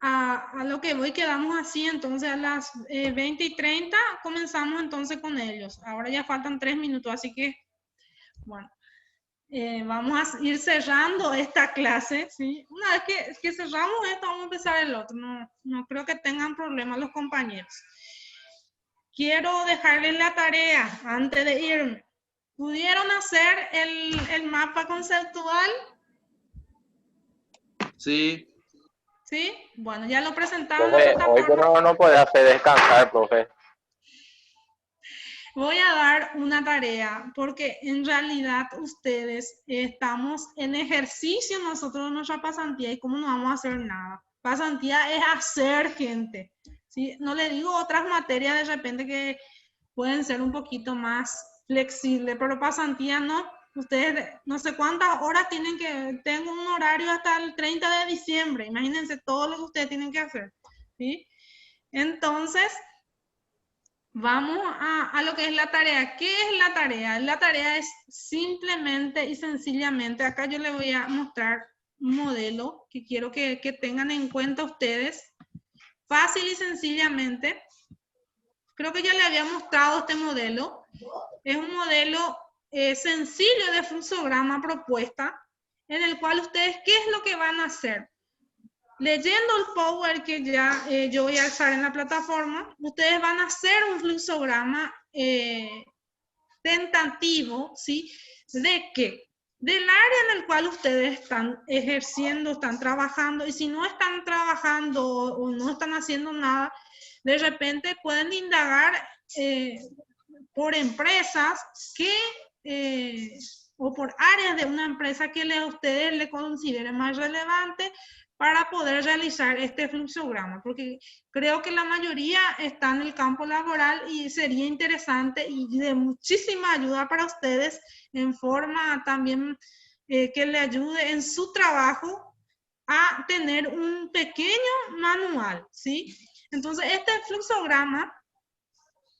a lo que voy quedamos así, entonces a las 20:30 comenzamos entonces con ellos. Ahora ya faltan 3 minutos, así que, bueno. Vamos a ir cerrando esta clase, ¿sí? Una vez que cerramos esto, vamos a empezar el otro. No creo que tengan problemas los compañeros. Quiero dejarles la tarea antes de irme. ¿Pudieron hacer el mapa conceptual? Sí, ¿Sí? Bueno, ya lo presentaron en la Profe, hoy que plataforma. no puede hacer descansar, profe. Voy a dar una tarea porque en realidad ustedes estamos en ejercicio nosotros en nuestra pasantía y cómo no vamos a hacer nada. Pasantía es hacer, gente. ¿Sí? No le digo otras materias de repente que pueden ser un poquito más flexibles, pero pasantía no. Ustedes no sé cuántas horas tienen que, tengo un horario hasta el 30 de diciembre. Imagínense todo lo que ustedes tienen que hacer. ¿Sí? Entonces, vamos a lo que es la tarea. ¿Qué es la tarea? La tarea es simplemente y sencillamente, acá yo les voy a mostrar un modelo que quiero que tengan en cuenta ustedes. Fácil y sencillamente. Creo que ya les había mostrado este modelo. Es un modelo sencillo de fluxograma propuesta, en el cual ustedes, ¿qué es lo que van a hacer? Leyendo el Power que ya yo voy a alzar en la plataforma, ustedes van a hacer un fluxograma tentativo, ¿sí? ¿De qué? Del área en el cual ustedes están ejerciendo, están trabajando, y si no están trabajando o no están haciendo nada, de repente pueden indagar por empresas o por áreas de una empresa que a ustedes le consideren más relevante para poder realizar este fluxograma, porque creo que la mayoría está en el campo laboral y sería interesante y de muchísima ayuda para ustedes en forma también que le ayude en su trabajo a tener un pequeño manual, ¿sí? Entonces, este fluxograma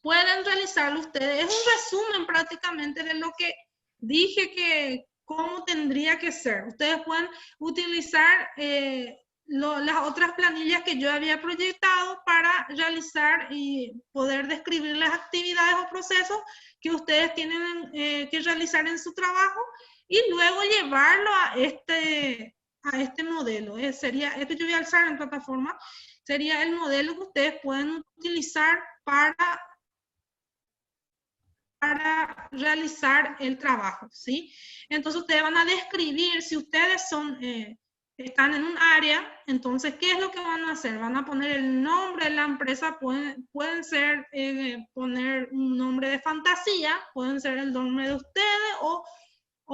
pueden realizarlo ustedes. Es un resumen prácticamente de lo que dije que cómo tendría que ser. Ustedes pueden utilizar las otras planillas que yo había proyectado para realizar y poder describir las actividades o procesos que ustedes tienen que realizar en su trabajo y luego llevarlo a este modelo. Sería, esto yo voy a alzar en plataforma, sería el modelo que ustedes pueden utilizar para realizar el trabajo, ¿sí? Entonces ustedes van a describir, si ustedes están en un área, entonces, ¿qué es lo que van a hacer? Van a poner el nombre de la empresa, pueden ser, poner un nombre de fantasía, pueden ser el nombre de ustedes o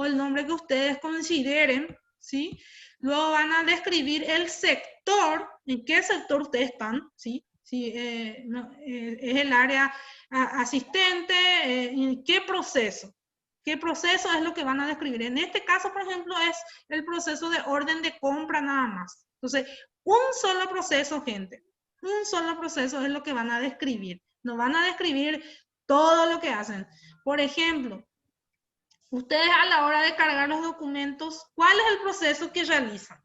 el nombre que ustedes consideren, ¿sí? Luego van a describir el sector, en qué sector ustedes están, ¿sí? Si es el área asistente, ¿en qué proceso? ¿Qué proceso es lo que van a describir? En este caso, por ejemplo, es el proceso de orden de compra nada más. Entonces, un solo proceso, gente, un solo proceso es lo que van a describir. No van a describir todo lo que hacen. Por ejemplo, ustedes a la hora de cargar los documentos, ¿cuál es el proceso que realizan?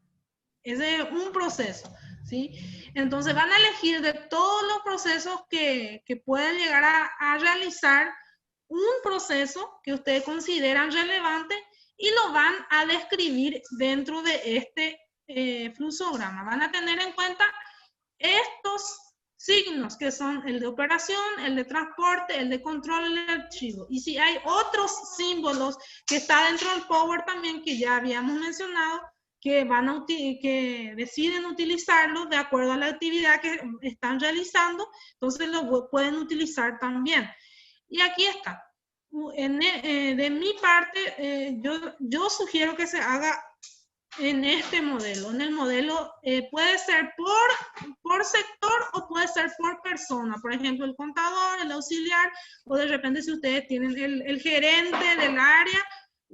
Es un proceso. ¿sí? Entonces van a elegir de todos los procesos que pueden llegar a realizar un proceso que ustedes consideran relevante y lo van a describir dentro de este fluxograma. Van a tener en cuenta estos signos que son el de operación, el de transporte, el de control, el de archivo. Y si hay otros símbolos que está dentro del Power también, que ya habíamos mencionado, que deciden utilizarlo de acuerdo a la actividad que están realizando, entonces lo pueden utilizar también. Y aquí está. De mi parte, yo sugiero que se haga en este modelo. En el modelo puede ser por sector o puede ser por persona. Por ejemplo, el contador, el auxiliar, o de repente si ustedes tienen el gerente del área,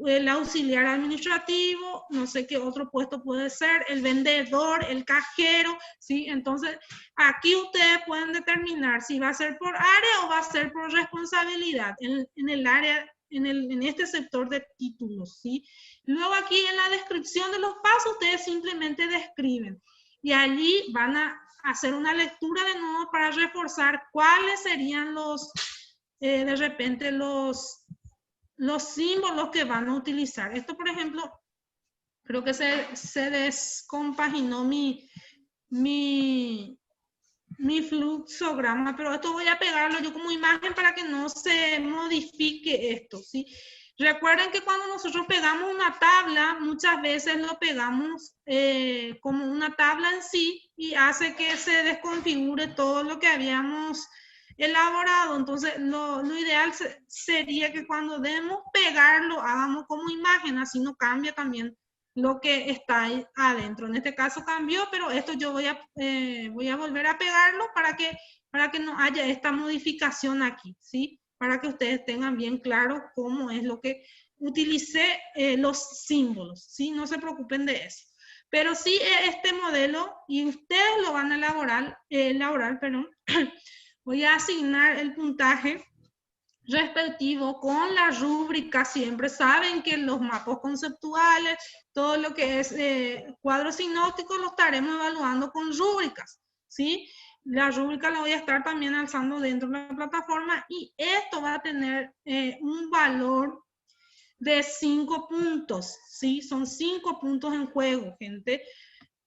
el auxiliar administrativo, no sé qué otro puesto puede ser, el vendedor, el cajero, ¿sí? Entonces, aquí ustedes pueden determinar si va a ser por área o va a ser por responsabilidad en el área, en este sector de títulos, ¿sí? Luego aquí en la descripción de los pasos, ustedes simplemente describen y allí van a hacer una lectura de nuevo para reforzar cuáles serían de repente los símbolos que van a utilizar. Esto, por ejemplo, creo que se descompaginó mi fluxograma, pero esto voy a pegarlo yo como imagen para que no se modifique esto, ¿sí? Recuerden que cuando nosotros pegamos una tabla, muchas veces lo pegamos como una tabla en sí y hace que se desconfigure todo lo que habíamos elaborado. Entonces, lo ideal sería que cuando debemos pegarlo, hagamos como imagen, así no cambia también lo que está ahí adentro. En este caso cambió, pero esto yo voy a volver a pegarlo para que no haya esta modificación aquí, ¿sí? Para que ustedes tengan bien claro cómo es lo que utilicé los símbolos, ¿sí? No se preocupen de eso. Pero sí este modelo, y ustedes lo van a elaborar, perdón, voy a asignar el puntaje respectivo con la rúbrica. Siempre saben que los mapas conceptuales, todo lo que es cuadros sinópticos, lo estaremos evaluando con rúbricas, ¿sí? La rúbrica la voy a estar también alzando dentro de la plataforma y esto va a tener un valor de 5 puntos, ¿sí? Son 5 puntos en juego, gente,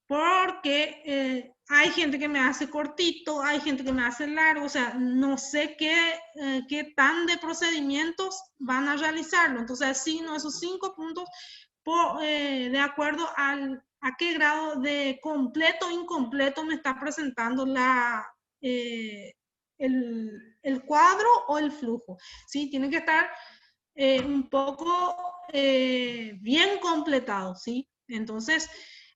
porque hay gente que me hace cortito, hay gente que me hace largo, o sea, no sé qué tan de procedimientos van a realizarlo. Entonces, asigno esos 5 puntos de acuerdo a qué grado de completo o incompleto me está presentando el cuadro o el flujo. ¿Sí? Tiene que estar un poco bien completado, ¿sí? Entonces,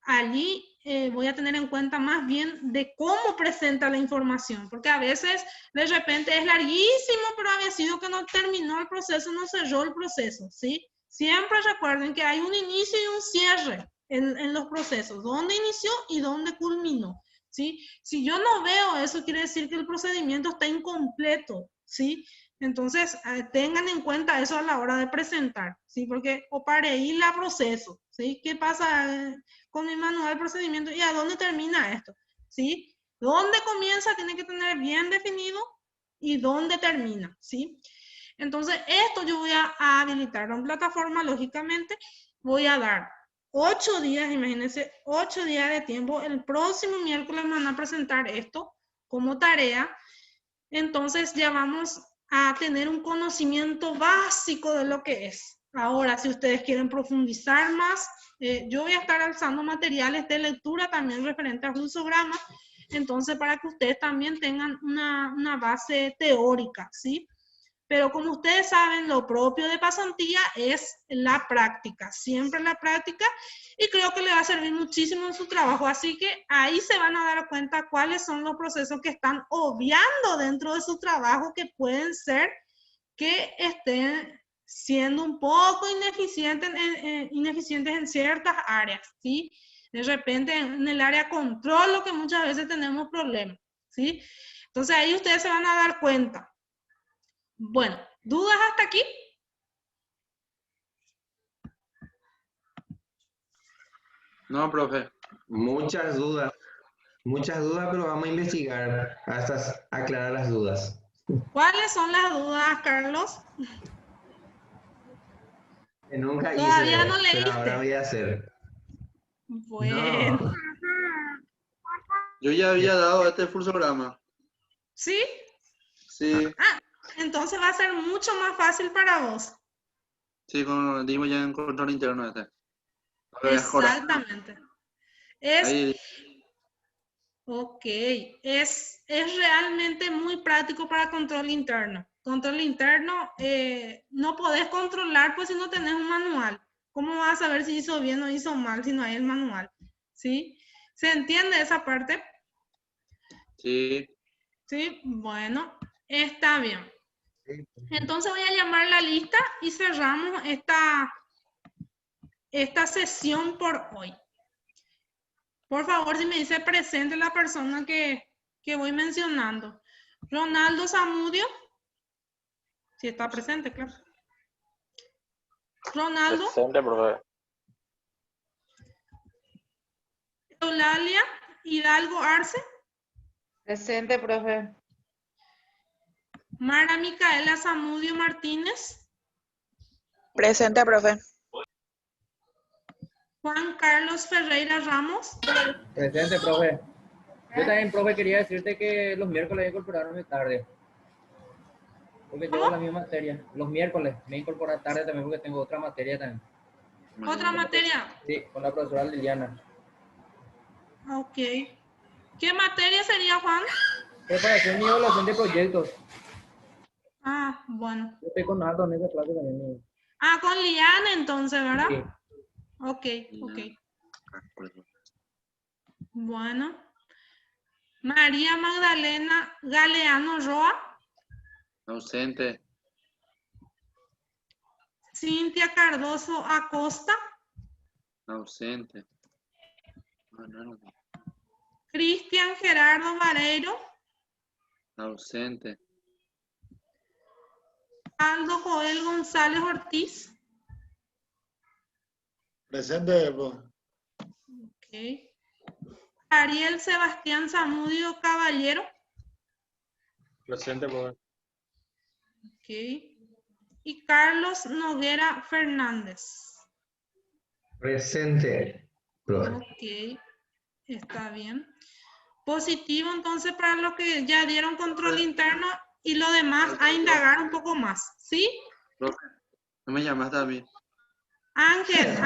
allí voy a tener en cuenta más bien de cómo presenta la información, porque a veces de repente es larguísimo, pero había sido que no terminó el proceso, no cerró el proceso, ¿sí? Siempre recuerden que hay un inicio y un cierre en los procesos, dónde inició y dónde culminó, ¿sí? Si yo no veo eso, quiere decir que el procedimiento está incompleto, ¿sí? Entonces, tengan en cuenta eso a la hora de presentar, ¿sí? Porque opareí la proceso, ¿sí? ¿Qué pasa con mi manual de procedimiento y a dónde termina esto? ¿Sí? ¿Dónde comienza? Tiene que tener bien definido y dónde termina, ¿sí? Entonces, esto yo voy a habilitar en plataforma, lógicamente, voy a dar 8 días, imagínense, 8 días de tiempo. El próximo miércoles me van a presentar esto como tarea. Entonces, ya vamos a tener un conocimiento básico de lo que es. Ahora, si ustedes quieren profundizar más, yo voy a estar alzando materiales de lectura también referente a fluxograma, entonces para que ustedes también tengan una base teórica, ¿sí? Pero como ustedes saben, lo propio de pasantía es la práctica, siempre la práctica, y creo que le va a servir muchísimo en su trabajo. Así que ahí se van a dar cuenta cuáles son los procesos que están obviando dentro de su trabajo, que pueden ser que estén siendo un poco ineficientes en ciertas áreas, ¿sí? De repente en el área control, lo que muchas veces tenemos problemas, ¿sí? Entonces ahí ustedes se van a dar cuenta. Bueno, ¿dudas hasta aquí? No, profe. Muchas dudas. muchas dudas, pero vamos a investigar hasta aclarar las dudas. ¿Cuáles son las dudas, Carlos? Que nunca Todavía hice, no pero ahora leíste. voy a hacer. Bueno, No, Yo ya había dado este programa. ¿sí? Sí, Entonces va a ser mucho más fácil para vos. sí, dimos ya en control interno este. Lo voy a mejorar. Exactamente. Es, Ahí, ok, es realmente muy práctico para control interno. Control interno, no podés controlar pues si no tenés un manual. ¿Cómo vas a saber si hizo bien o hizo mal si no hay el manual? ¿Sí? ¿Se entiende esa parte? sí, Sí, bueno, está bien. Entonces voy a llamar la lista y cerramos esta sesión por hoy. Por favor, si me dice presente la persona que voy mencionando. Ronaldo Zamudio. Si está presente, claro. Ronaldo. Presente, profe. Eulalia Hidalgo Arce. Presente, profe. Mara Micaela Zamudio Martínez. Presente, profe. Juan Carlos Ferreira Ramos. Presente, profe. Yo también, profe, quería decirte que los miércoles incorporaron de tarde. Porque llevo la misma materia. Los miércoles me incorporan tarde también porque tengo otra materia también. Otra materia. Sí, con la profesora Liliana. Ok. ¿Qué materia sería, Juan? Preparación y evaluación de proyectos. Ah, bueno. Yo estoy con Aldo en esa clase también. Ah, con Liana entonces, ¿verdad? Sí. Ok, ok. Bueno. María Magdalena Galeano Roa. ausente. Cintia Cardoso Acosta. Ausente. No. Cristian Gerardo Vareiro. Ausente. Aldo Joel González Ortiz. Presente, profe. Ok. Ariel Sebastián Zamudio Caballero. Presente, profe. Ok. Y Carlos Noguera Fernández. presente, profe. Ok. Está bien. Positivo entonces para los que ya dieron control interno y lo demás a indagar un poco más. ¿Sí? Profe, no me llamaste a mí. Ángel,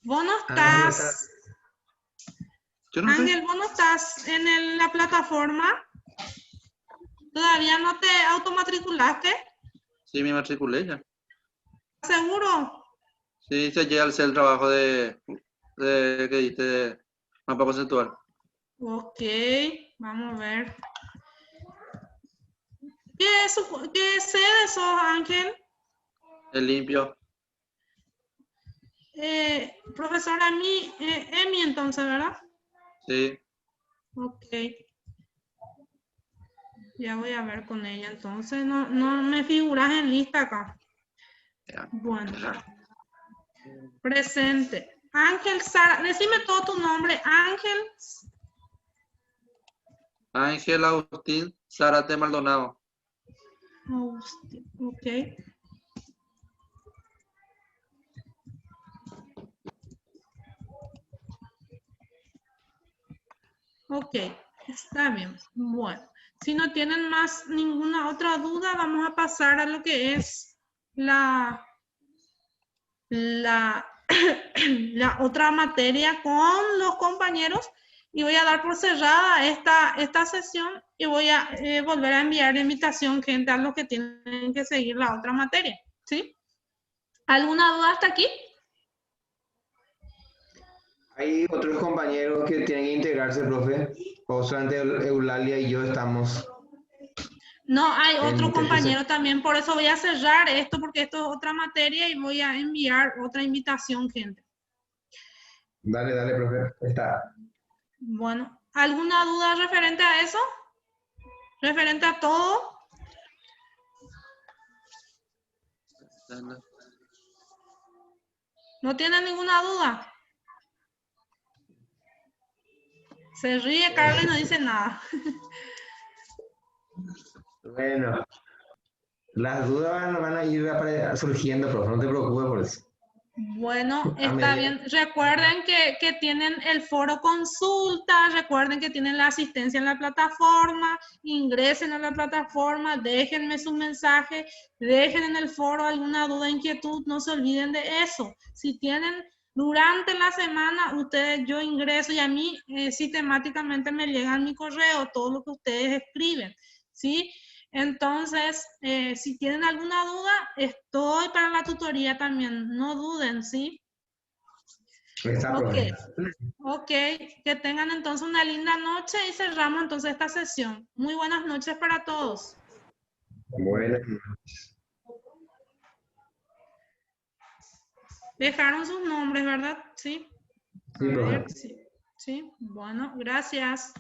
vos no Ángel estás. Yo no Ángel, sé. vos no estás en la plataforma. ¿Todavía no te automatriculaste? Sí, me matriculé ya. ¿Seguro? Sí, se llega al hacer el trabajo de que diste de mapa conceptual. Ok, vamos a ver. ¿Qué sede sos, Ángel? El limpio. Profesora Emi, entonces, ¿verdad? Sí. Ok. Ya voy a ver con ella, entonces. No me figuras en lista acá. Ya. Bueno. Presente. Ángel Sara, decime todo tu nombre. Ángel Agustín Zárate Maldonado. Agustín, ok. Ok, está bien. Bueno, si no tienen más ninguna otra duda, vamos a pasar a lo que es la otra materia con los compañeros y voy a dar por cerrada esta sesión y voy a volver a enviar invitación, gente, a los que tienen que seguir la otra materia. ¿Sí? ¿Alguna duda hasta aquí? Hay otros compañeros que tienen que integrarse, profe. O solamente Eulalia y yo estamos No, hay otro en compañero TGC. también, por eso voy a cerrar esto porque esto es otra materia y voy a enviar otra invitación, gente. Dale, profe. Está. Bueno, ¿alguna duda referente a eso? ¿Referente a todo? ¿No tienen ninguna duda? Se ríe Carlos y no dice nada. Bueno, las dudas van a ir surgiendo, profe, no te preocupes por eso. Bueno, A está medida- bien. Recuerden que tienen el foro consulta, recuerden que tienen la asistencia en la plataforma, ingresen a la plataforma, déjenme su mensaje, dejen en el foro alguna duda, inquietud, no se olviden de eso. Si tienen durante la semana, yo ingreso y a mí sistemáticamente me llega a mi correo todo lo que ustedes escriben, ¿sí? Entonces, si tienen alguna duda, estoy para la tutoría también, no duden, ¿sí? Está, Ok, profe. ok, que tengan entonces una linda noche y cerramos entonces esta sesión. Muy buenas noches para todos. Buenas. Dejaron sus nombres, ¿verdad? Sí. A Sí, profe. ver, sí. Sí, bueno, gracias.